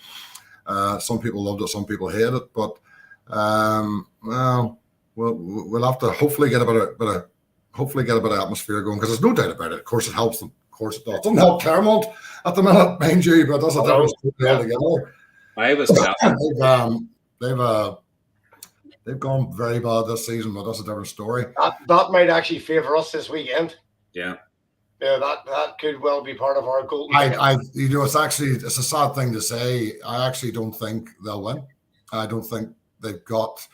Some people loved it, some people hate it, but well, we'll have to hopefully get a bit of atmosphere going, because there's no doubt about it. Of course, it helps them. Of course, it does. It doesn't help Claremont at the minute, mind you, but that's a different story altogether. I was they've gone very bad this season, but that's a different story. That might actually favour us this weekend. Yeah. Yeah, that could well be part of our goal. It's a sad thing to say. I actually don't think they'll win. I don't think they've got.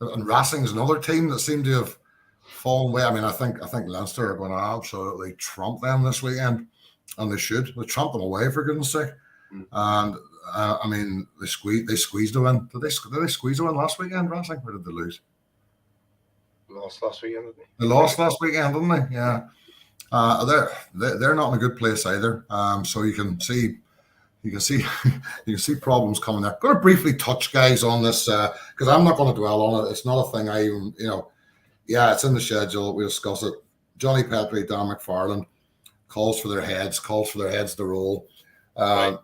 And Racing's another team that seem to have fallen away. I mean, I think Leinster are going to absolutely trump them this weekend, and they should. They trump them away, for goodness sake. And I mean, they squeezed a win. Did they squeeze a win last weekend, Racing, or did they lose? Lost last weekend, didn't they? They lost last weekend, didn't they? Yeah. They're not in a good place either. So you can see problems coming there. I'm going to briefly touch, guys, on this because I'm not going to dwell on it. It's not a thing I even, it's in the schedule. We discuss it. Jonny Petrie, Dan McFarland calls for their heads to roll. Can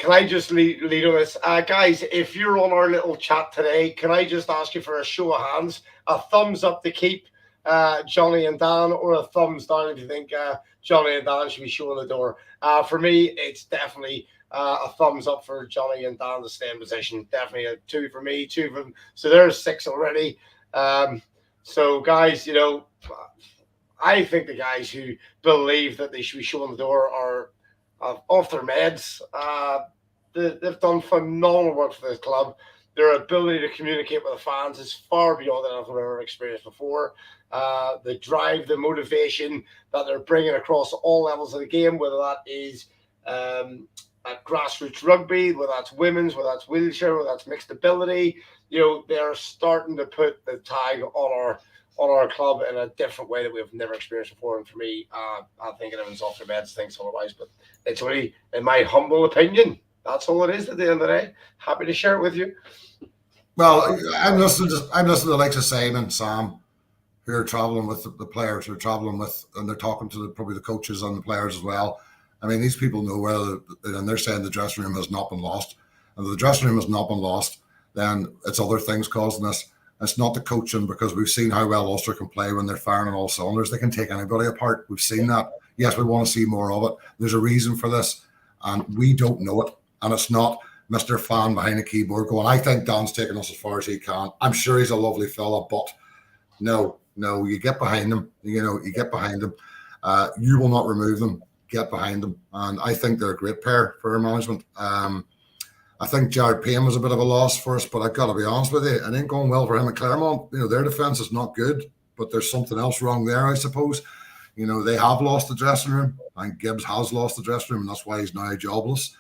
I just lead on this? Guys, if you're on our little chat today, can I just ask you for a show of hands, a thumbs up to keep Jonny and Dan, or a thumbs down if you think Jonny and Dan should be showing the door? For me, it's definitely a thumbs up for Jonny and Dan to stay in position. Definitely a 2 for me, 2 for them. So there's 6 already. So guys, I think the guys who believe that they should be showing the door are off their meds. They've done phenomenal work for this club. Their ability to communicate with the fans is far beyond anything I've ever experienced before. The drive, the motivation that they're bringing across all levels of the game, whether that is at grassroots rugby, whether that's women's, whether that's wheelchair, whether that's mixed ability, they're starting to put the tag on our club in a different way that we've never experienced before. And for me, I think everyone's off their meds, thinks otherwise, but it's only, in my humble opinion, that's all it is at the end of the day. Happy to share it with you. Well, I'm listening to the likes of Simon and Sam, who are traveling with the players, who are traveling with, and they're talking to probably the coaches and the players as well. I mean, these people know and they're saying the dressing room has not been lost. And if the dressing room has not been lost, then it's other things causing this. It's not the coaching, because we've seen how well Ulster can play when they're firing on all cylinders. They can take anybody apart. We've seen that. Yes, we want to see more of it. There's a reason for this, and we don't know it. And it's not Mr. Fan behind a keyboard going, I think Dan's taking us as far as he can. I'm sure he's a lovely fella, but no, you get behind him. You get behind him. You will not remove them. Get behind them. And I think they're a great pair for our management. I think Jared Payne was a bit of a loss for us, but I've got to be honest with you, it ain't going well for him at Claremont. Their defence is not good, but there's something else wrong there, I suppose. They have lost the dressing room, and Gibbs has lost the dressing room, and that's why he's now jobless.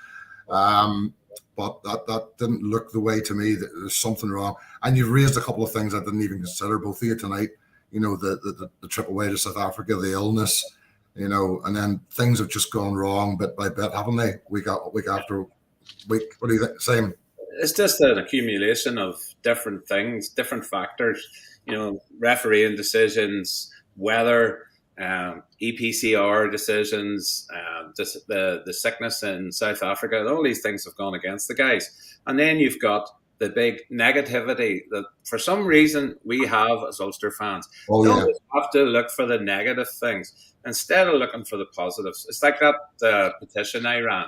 But that didn't look the way to me. There's something wrong. And you've raised a couple of things I didn't even consider, both of you tonight. The trip away to South Africa, the illness, and then things have just gone wrong bit by bit, haven't they? Week after week. What do you think, Sam? It's just an accumulation of different things, different factors. Refereeing decisions, weather, EPCR decisions, just the sickness in South Africa. All these things have gone against the guys. And then you've got the big negativity that for some reason we have as Ulster fans. You always have to look for the negative things instead of looking for the positives. It's like that petition I ran.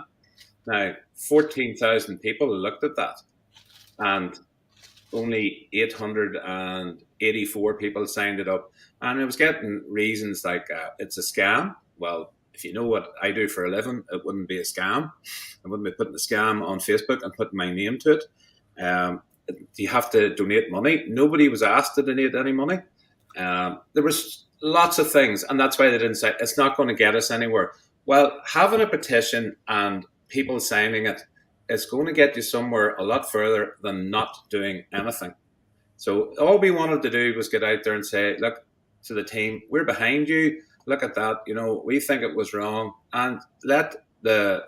Now, 14,000 people looked at that, and only 884 people signed it up. And it was getting reasons like it's a scam. Well, if you know what I do for a living, it wouldn't be a scam. I wouldn't be putting a scam on Facebook and putting my name to it. You have to donate money. Nobody was asked to donate any money. There was lots of things, and that's why they didn't say it's not going to get us anywhere. Well, having a petition and people signing it, it's going to get you somewhere a lot further than not doing anything. So all we wanted to do was get out there and say, look to the team, we're behind you. Look at that. We think it was wrong, and let the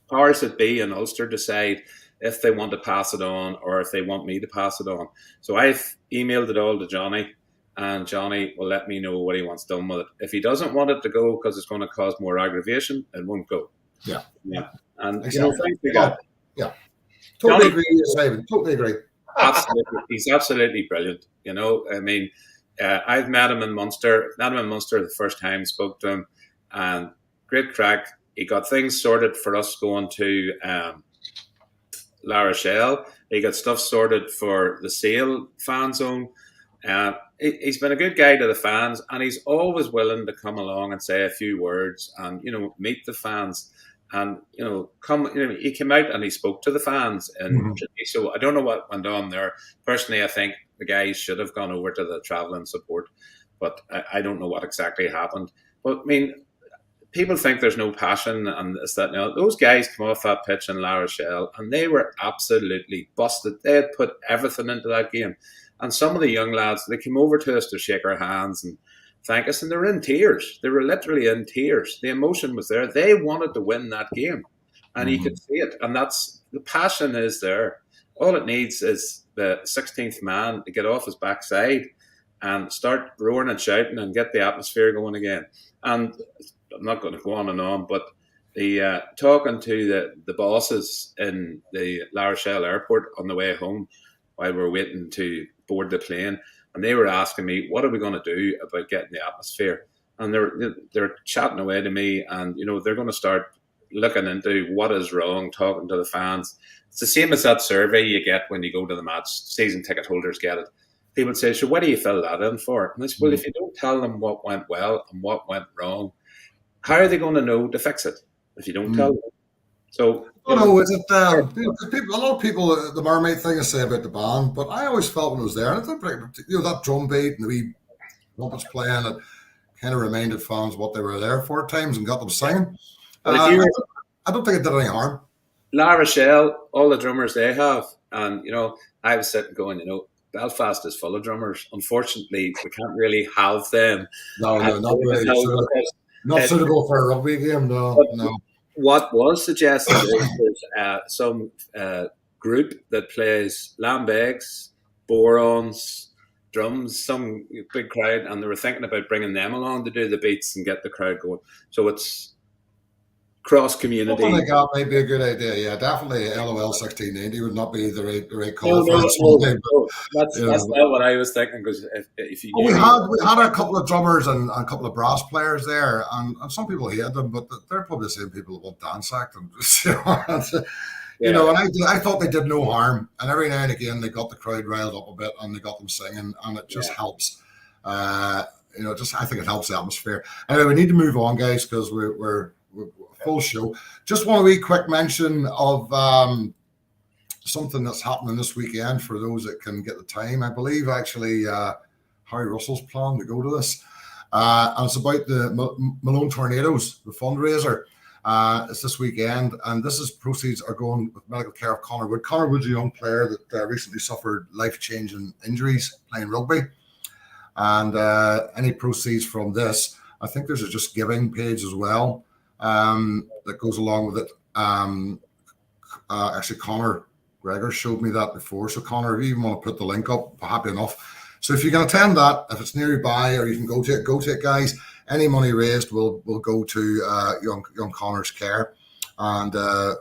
powers that be in Ulster decide if they want to pass it on or if they want me to pass it on. So I've emailed it all to Jonny, and Jonny will let me know what he wants done with it. If he doesn't want it to go because it's going to cause more aggravation, it won't go. Yeah. And exactly. thanks again. Yeah. Totally Jonny, agree, Simon. Totally agree. Absolutely, he's absolutely brilliant. I mean, I've met him in Munster. Met him in Munster the first time, spoke to him, and great crack. He got things sorted for us going to La Rochelle. He got stuff sorted for the Sale fan zone. He's been a good guy to the fans, and he's always willing to come along and say a few words and meet the fans. And he came out and he spoke to the fans, and so I don't know what went on there. Personally, I think the guys should have gone over to the travelling support, but I don't know what exactly happened. But I mean, people think there's no passion and this, that, now. Those guys come off that pitch in La Rochelle and they were absolutely busted. They had put everything into that game, and some of the young lads, they came over to us to shake our hands and thank us, and they were in tears. They were literally in tears. The emotion was there. They wanted to win that game, and you could see it. And that's the passion is there. All it needs is the 16th man to get off his backside and start roaring and shouting and get the atmosphere going again. And I'm not going to go on and on, but the talking to the bosses in the La Rochelle airport on the way home while we were waiting to board the plane, and they were asking me, what are we going to do about getting the atmosphere? And they're chatting away to me, and they're going to start looking into what is wrong, talking to the fans. It's the same as that survey you get when you go to the match. Season ticket holders get it. People say, so what do you fill that in for? And I say, well, if you don't tell them what went well and what went wrong, how are they going to know to fix it if you don't tell them? So, is it? A lot of people, the Mermaid thing I say about the band, but I always felt when I was there, and I think that drum beat and the wee trumpets playing, it kind of reminded fans what they were there for at times and got them singing. I don't think it did any harm. La Rochelle, all the drummers they have, and I was sitting going, Belfast is full of drummers. Unfortunately, we can't really have them. No, not really. Not suitable for a rugby game. No. What was suggested is some group that plays lambegs, borons, drums, some big crowd, and they were thinking about bringing them along to do the beats and get the crowd going. So it's cross-community. Something like that might be a good idea. Yeah, definitely. LOL 1690 would not be the right call. That's not what I was thinking. Because if you we had a couple of drummers and a couple of brass players there, and some people hate them, but they're probably the same people that won't dance act them. And I thought they did no harm. And every now and again, they got the crowd riled up a bit, and they got them singing, and it just helps. I think it helps the atmosphere. Anyway, we need to move on, guys, because we're full show. Just want a wee quick mention of something that's happening this weekend for those that can get the time. I believe actually Harry Russell's planned to go to this, and it's about the Malone Tornadoes, the fundraiser. It's this weekend, and proceeds are going with medical care of Connor Wood. Connor Wood's a young player that recently suffered life-changing injuries playing rugby, and any proceeds from this, I think there's a Just Giving page as well that goes along with it. Actually, Conor Gregor showed me that before. So, Conor, if you even want to put the link up, happy enough. So, if you can attend that, if it's nearby, or you can go to it, guys. Any money raised will go to young Conor's care, and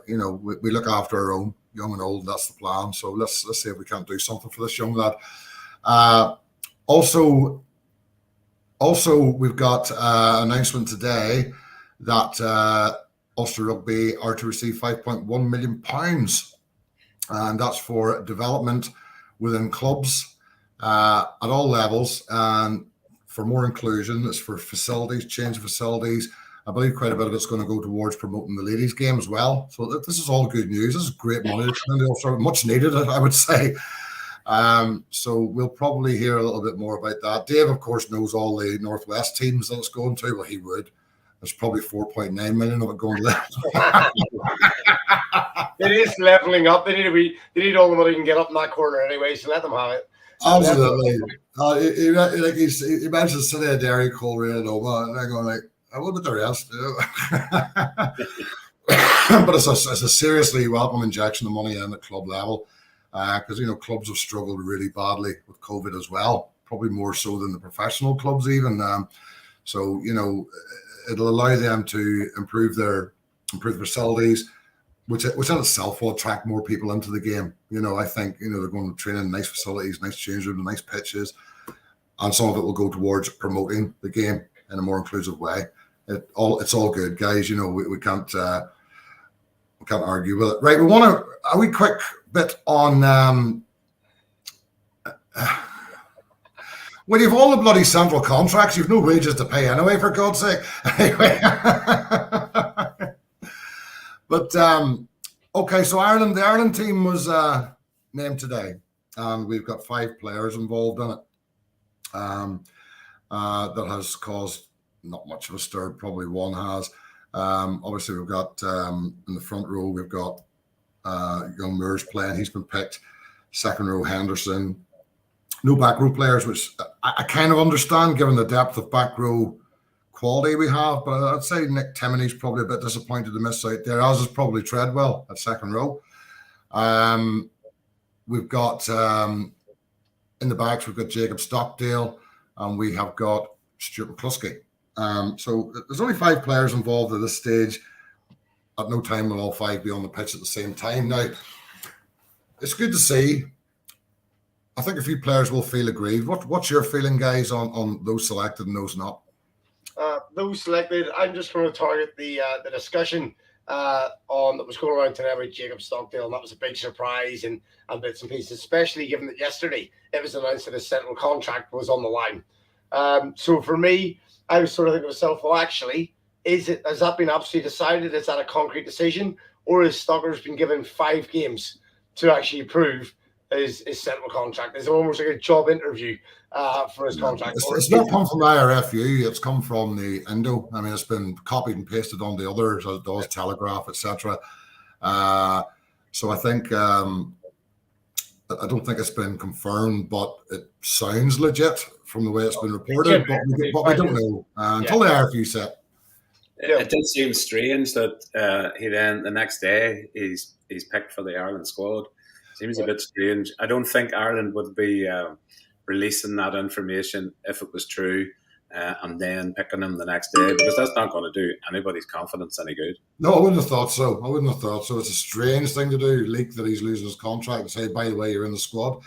we look after our own, young and old. That's the plan. So let's see if we can't do something for this young lad. Also, we've got an announcement today that Ulster Rugby are to receive £5.1 million, and that's for development within clubs at all levels, and for more inclusion. It's for facilities, change of facilities. I believe quite a bit of it's going to go towards promoting the ladies' game as well. So this is all good news. This is great money. Much needed, I would say. So we'll probably hear a little bit more about that. Dave, of course, knows all the Northwest teams that it's going to. Well, he would. There's probably 4.9 million of it going left. It is leveling up. They need all the money they can get up in that corner anyway, so let them have it. Absolutely. He mentioned City of Derry, Coleraine, and Oma, and I'm going like, what about the rest? but it's a seriously welcome injection of money in at club level, because clubs have struggled really badly with COVID as well, probably more so than the professional clubs even. So it'll allow them to improve their facilities, which in itself will attract more people into the game. I think they're going to train in nice facilities, nice change rooms, nice pitches, and some of it will go towards promoting the game in a more inclusive way. It's all good, guys. We can't argue with it. Right, we want a wee quick bit on well, you've all the bloody central contracts, you've no wages to pay anyway, for God's sake. Anyway. But okay, so the Ireland team was named today, and we've got 5 players involved in it. That has caused not much of a stir. Probably one has. Obviously, we've got in the front row, we've got young Moores playing. He's been picked. Second row, Henderson. No back row players, which I kind of understand given the depth of back row quality we have. But I'd say Nick Timoney's probably a bit disappointed to miss out there, as is probably Treadwell at second row. We've got in the backs, we've got Jacob Stockdale, and we have got Stuart McCluskey. So there's only 5 players involved at this stage. At no time will all 5 be on the pitch at the same time. Now, it's good to see. I think a few players will feel aggrieved. What's your feeling, guys, on those selected and those not? Those selected, I'm just going to target the discussion on that was going around today about Jacob Stockdale, and that was a big surprise and bits and pieces, especially given that yesterday it was announced that his central contract was on the line. So for me, I was sort of thinking to myself, well, actually, has that been absolutely decided? Is that a concrete decision, or has Stockers been given 5 games to actually prove his central contract? It's almost like a job interview for his contract. It's not come from IRFU. It's come from the Indo. I mean, it's been copied and pasted on the others, as it does Telegraph, etc. So I think I don't think it's been confirmed, but it sounds legit from the way it's been reported. But we don't know until the IRFU set. It did seem strange that he then the next day he's picked for the Ireland squad. Seems a bit strange. I don't think Ireland would be releasing that information if it was true, and then picking him the next day, because that's not going to do anybody's confidence any good. No, I wouldn't have thought so. It's a strange thing to do, leak that he's losing his contract and say, by the way, you're in the squad.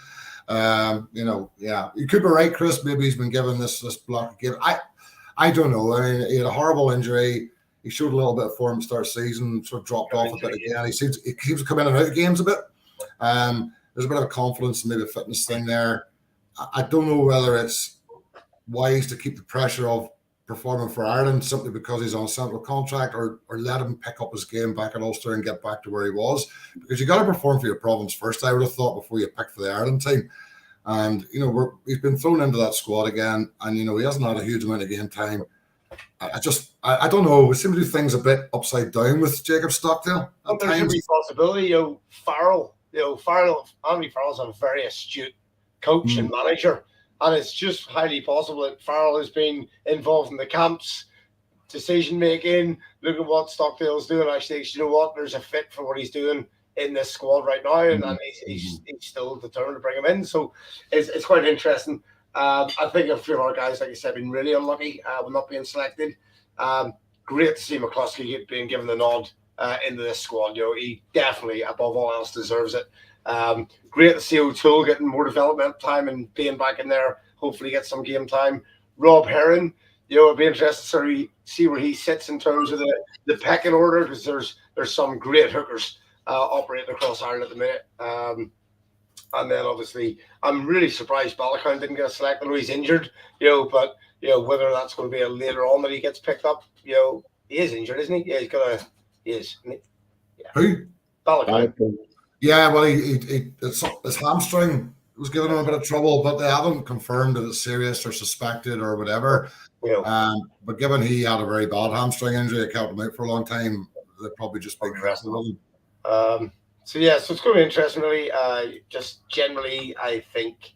You could be right, Chris. Maybe he's been given this block of game. I don't know. I mean, he had a horrible injury. He showed a little bit of form to start season, sort of dropped off a bit again. He seems to come in and out of games a bit. There's a bit of confidence and maybe a fitness thing there. I don't know whether it's wise to keep the pressure of performing for Ireland simply because he's on a central contract, or let him pick up his game back at Ulster and get back to where he was, because you got to perform for your province first, I would have thought, before you pick for the Ireland team. And he's been thrown into that squad again, and he hasn't had a huge amount of game time. I don't know. We seem to do things a bit upside down with Jacob Stockdale. There's a possibility. Andy Farrell's a very astute coach and manager, and it's just highly possible that Farrell has been involved in the camps, decision making, looking at what Stockdale's doing. Actually, you know what? There's a fit for what he's doing in this squad right now, and he's still determined to bring him in. So it's quite interesting. I think a few of our guys, like you said, have been really unlucky with not being selected. Great to see McCluskey being given the nod into this squad. He definitely, above all else, deserves it. Great to see O'Toole getting more development time and being back in there. Hopefully, get some game time. Rob Heron, it'll be interesting to sort of see where he sits in terms of the pecking order, because there's some great hookers operating across Ireland at the minute. And then obviously, I'm really surprised Ballycount didn't get a select. I know he's injured, but whether that's going to be a later on that he gets picked up, he is injured, isn't he? Yeah, he is. Yeah. Who? Ballycount. Yeah, well, his hamstring was giving him a bit of trouble, but they haven't confirmed that it's serious or suspected or whatever. Yeah. But given he had a very bad hamstring injury, it kept him out for a long time, they'd probably just be interested with him. So it's going to be interesting, really. Just generally, I think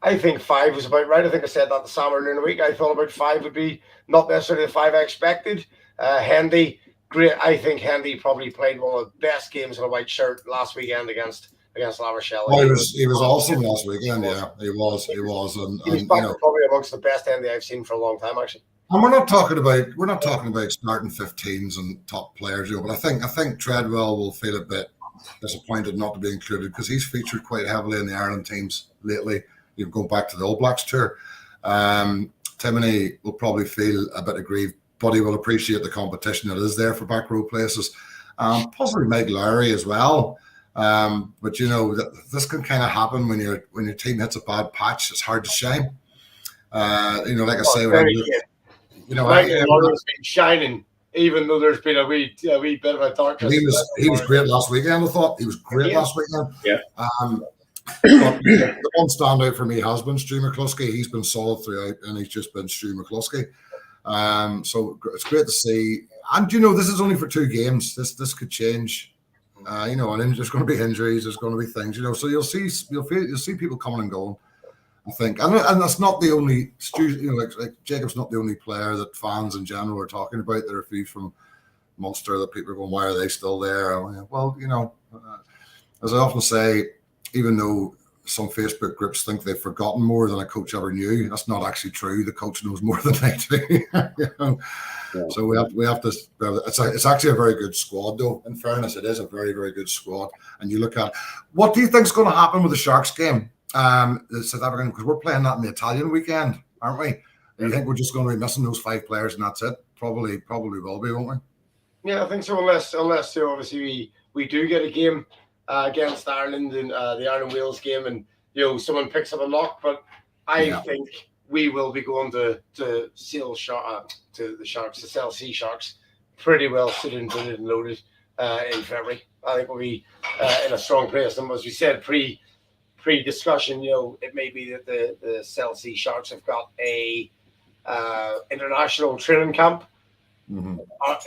5 was about right. I think I said that the Sam earlier in the week. I thought about 5 would be not necessarily the 5 I expected. Hendy, great. I think Hendy probably played one of the best games in a white shirt last weekend against La Rochelle. Well, he was awesome last weekend. Yeah, he was, he was and probably amongst the best Hendy I've seen for a long time, actually. And we're not talking about starting 15s and top players, but I think Treadwell will feel a bit disappointed not to be included because he's featured quite heavily in the Ireland teams lately. You go back to the All Blacks tour. Timoney will probably feel a bit aggrieved, but he will appreciate the competition that is there for back row places. Possibly Mike Lowry as well. But this can kind of happen when your team hits a bad patch. It's hard to shine. Like I say, Lowry's been shining, even though there's been a wee bit of a darkness. He was great last weekend. I thought he was great last weekend. Yeah. But the one standout for me has been Stu McCluskey. He's been solid throughout, and he's just been Stu McCluskey. So it's great to see. And this is only for 2 games. This could change. And there's going to be injuries. There's going to be things. So you'll see people coming and going. I think, and that's not the only. Like Jacob's not the only player that fans in general are talking about. There are a few from Munster that people are going, why are they still there? Well, as I often say, even though some Facebook groups think they've forgotten more than a coach ever knew, that's not actually true. The coach knows more than they do. Yeah. So we have to. It's actually a very good squad, though. In fairness, it is a very, very good squad. And you look at what do you think is going to happen with the Sharks game? The South African, because we're playing that in the Italian weekend, aren't we? Do you think we're just going to be missing those 5 players and that's it? Probably will be, won't we? Yeah, I think so. Unless obviously we do get a game against Ireland in the Ireland-Wales game, and someone picks up a knock. But I think we will be going to the Sea Sharks pretty well suited and loaded in February. I think we'll be in a strong place. And as we said pre-discussion, it may be that the Sea Sharks have got a international training camp. Mm-hmm.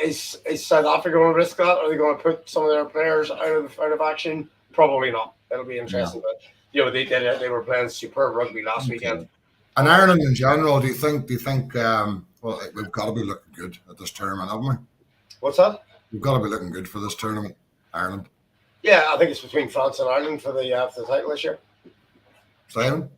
Is South Africa going to risk that? Are they going to put some of their players out of action? Probably not. It'll be interesting, but they were playing superb rugby last weekend. And Ireland in general, do you think? Well, we've got to be looking good at this tournament, haven't we? What's that? We've got to be looking good for this tournament, Ireland. Yeah, I think it's between France and Ireland for the title this year. Simon?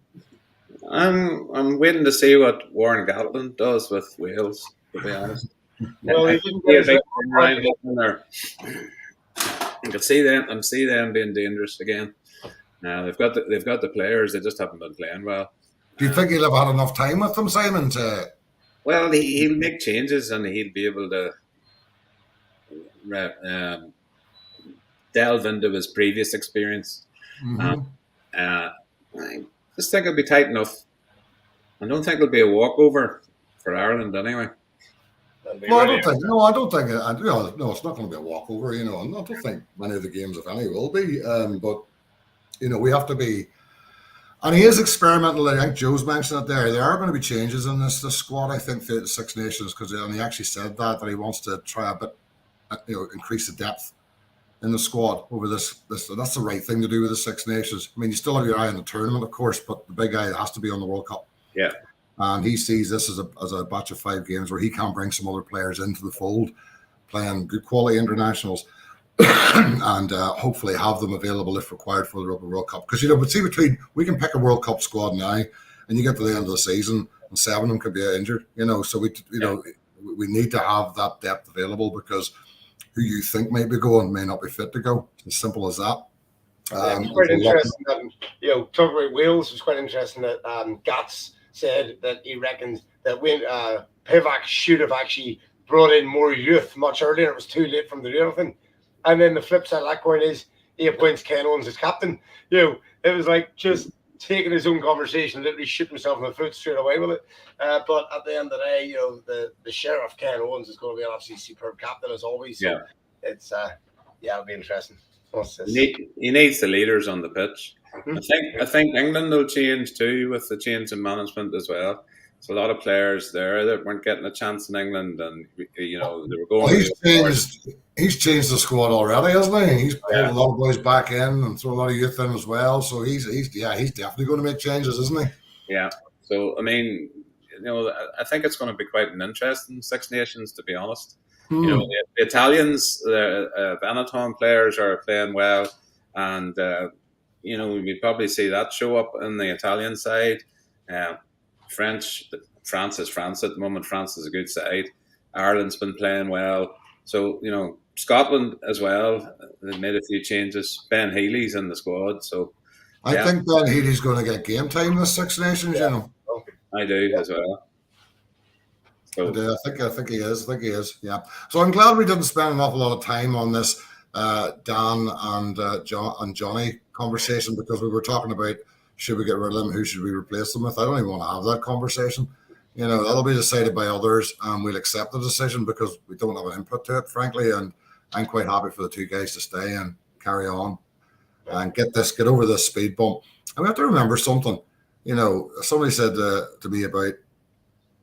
I'm waiting to see what Warren Gatland does with Wales, to be honest. Well, he didn't get his in there. You can see them being dangerous again. They've got the players, they just haven't been playing well. Do you think he'll have had enough time with them, Simon? Well, he'll make changes and he'll be able to delve into his previous experience. Mm-hmm. I just think it'll be tight enough. I don't think it'll be a walkover for Ireland anyway. No, I don't think. No, it's not going to be a walkover. I don't think many of the games, if any, will be. But we have to be. And he is experimental. I think Joe's mentioned it there. There are going to be changes in this squad. I think the Six Nations, because he actually said that he wants to try a bit, increase the depth in the squad over this. That's the right thing to do with the Six Nations. I mean, you still have your eye on the tournament, of course, but the big eye has to be on the World Cup. Yeah. And he sees this as a batch of 5 games where he can bring some other players into the fold, playing good quality internationals, and hopefully have them available if required for the Rugby World Cup. Because we can pick a World Cup squad now, and you get to the end of the season, and 7 of them could be injured. So we need to have that depth available because who you think might be going may not be fit to go. As simple as that. It's quite interesting that talking about Wales, was quite interesting that Gats said that he reckons that when Pivac should have actually brought in more youth much earlier. It was too late from the do anything. And then the flip side of that coin is he appoints Ken Owens as captain. It was like just taking his own conversation, literally shooting himself in the foot straight away with it. But at the end of the day, the sheriff Ken Owens is going to be an absolutely superb captain as always. So it's it'll be interesting. He needs the leaders on the pitch. Mm-hmm. I think England will change too with the change in management as well. There's a lot of players there that weren't getting a chance in England, and they were going. Well, he's changed the squad already, hasn't he? He's pulled a lot of boys back in and thrown a lot of youth in as well. So he's definitely going to make changes, isn't he? Yeah. So I mean, I think it's going to be quite an interesting Six Nations, to be honest. You know, the Italians, the Benetton players are playing well, and you know, we probably see that show up in the Italian side. France is France at the moment. France is a good side. Ireland's been playing well, so you know, Scotland as well. They made a few changes. Ben Healy's in the squad, so I think Ben Healy's going to get game time this Six Nations. You know, I do as well. So, I think he is. Yeah. So I'm glad we didn't spend an awful lot of time on this Dan and Jonny conversation, because we were talking about, should we get rid of them? Who should we replace them with? I don't even want to have that conversation. You know, that'll be decided by others, and we'll accept the decision because we don't have an input to it, frankly. And I'm quite happy for the two guys to stay and carry on and get over this speed bump. And we have to remember something. You know, somebody said to me about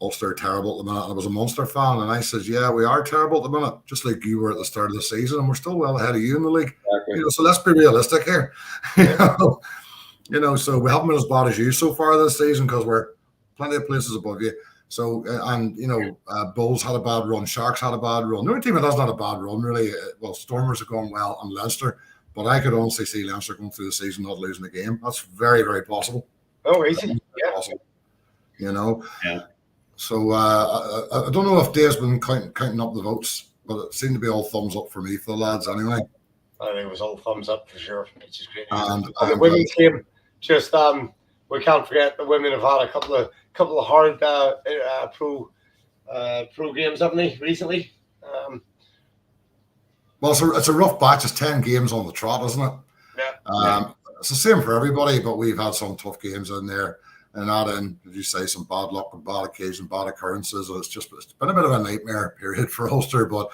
Ulster terrible at the minute, and I was a Munster fan, and I said, yeah, we are terrible at the minute, just like you were at the start of the season, and we're still well ahead of you in the league. Exactly. You know, so let's be realistic here. You know, so we haven't been as bad as you so far this season because we're plenty of places above you. So, and you know, Bulls had a bad run, Sharks had a bad run. The only team that has not a bad run, really, well, Stormers have gone well, and Leinster, but I could honestly see Leinster going through the season not losing a game. That's very, very possible. Oh, easy. Yeah. Possible. You know? Yeah. So I don't know if Dave's been counting up the votes, but it seemed to be all thumbs up for me for the lads anyway. I think it was all thumbs up for sure, which is great. And the women's team, just we can't forget the women have had a couple of hard pro games, haven't they, recently? Well, it's a rough batch. It's 10 games on the trot, isn't it? Yeah. It's the same for everybody, but we've had some tough games in there. And add in, as you say, some bad luck and bad occasion, bad occurrences. It's been a bit of a nightmare period for Ulster. But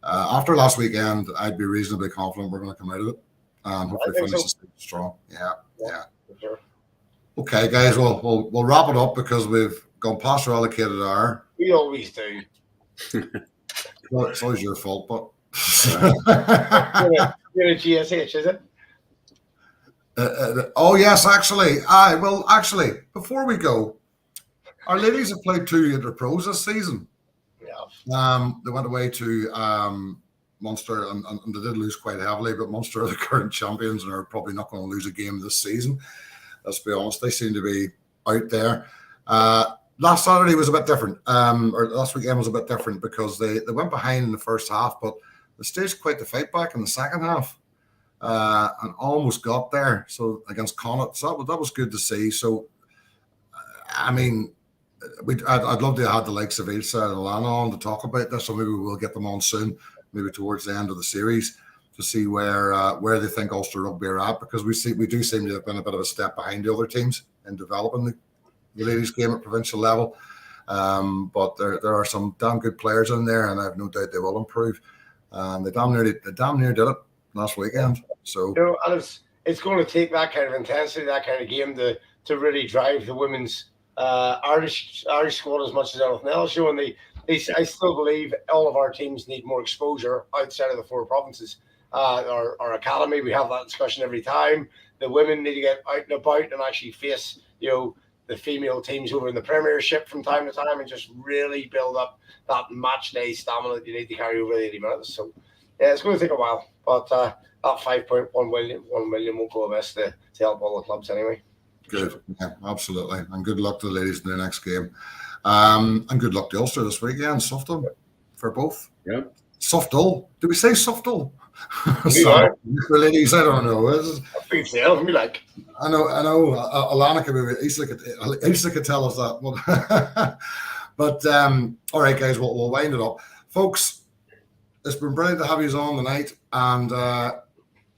after last weekend, I'd be reasonably confident we're going to come out of it and hopefully finish the season strong. Yeah. Sure. Okay, guys, we'll wrap it up because we've gone past our allocated hour. We always do. Well, it's always your fault, but you're a GSH, is it? Oh yes, actually. Actually, before we go, our ladies have played 2 inter-pros this season. Yeah. They went away to Munster, and they did lose quite heavily. But Munster are the current champions and are probably not going to lose a game this season. Let's be honest; they seem to be out there. Last Saturday was a bit different, or last weekend was a bit different because they went behind in the first half, but they staged quite the fight back in the second half. And almost got there. So against Connacht, so that was good to see. So, I mean, I'd love to have the likes of Ilsa and Alana on to talk about this. So maybe we'll get them on soon, maybe towards the end of the series, to see where they think Ulster Rugby are at, because we do seem to have been a bit of a step behind the other teams in developing the ladies' game at provincial level. But there are some damn good players in there, and I have no doubt they will improve. They damn near did it last weekend. So, you know, and it's going to take that kind of intensity, that kind of game to really drive the women's Irish squad as much as anything else. You know, and I still believe all of our teams need more exposure outside of the 4 provinces. Our academy, we have that discussion every time. The women need to get out and about and actually face, you know, the female teams over in the Premiership from time to time, and just really build up that match day stamina that you need to carry over the 80 minutes. So, yeah, it's going to take a while, but that 5.1 million won't go amiss to help all the clubs anyway. Good, yeah, absolutely, and good luck to the ladies in their next game, and good luck to Ulster this weekend. Softall for both. Yeah, Softall. Did we say Softall? Sorry, for ladies, I don't know. I think so. Me like. I know. Alana could tell us that, but all right, guys, we'll wind it up, folks. It's been brilliant to have you on tonight, and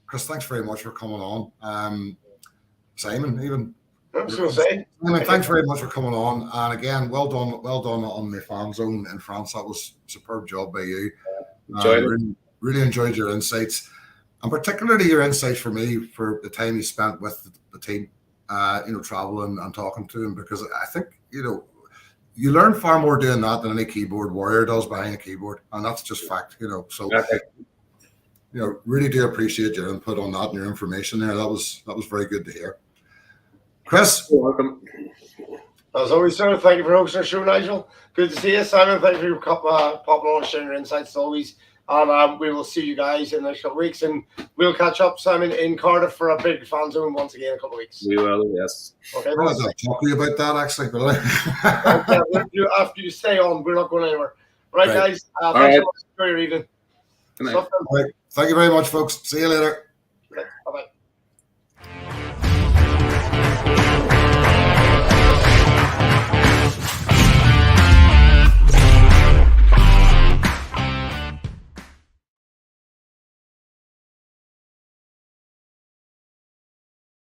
Chris, thanks very much for coming on. Simon, even. I was going to say. Simon, thanks very much for coming on, and again, well done on the fan zone in France. That was a superb job by you. Really enjoyed your insights, and particularly your insights for me for the time you spent with the team, traveling and talking to them, because I think, you learn far more doing that than any keyboard warrior does behind a keyboard, and that's just fact, So, really do appreciate your input on that and your information there. That was very good to hear. Chris, you're welcome. As always, sir, thank you for hosting our show, Nigel. Good to see you. Simon, thank you for popping on and sharing your insights as always. And we will see you guys in the next couple of weeks. And we'll catch up, Simon, in Cardiff for a big fan zone once again in a couple of weeks. We will, yes. Okay, I was talk to you about that, actually. But after you stay on, we're not going anywhere. Right, guys. Thanks right. so much for your evening. Right. Thank you very much, folks. See you later. Bye-bye.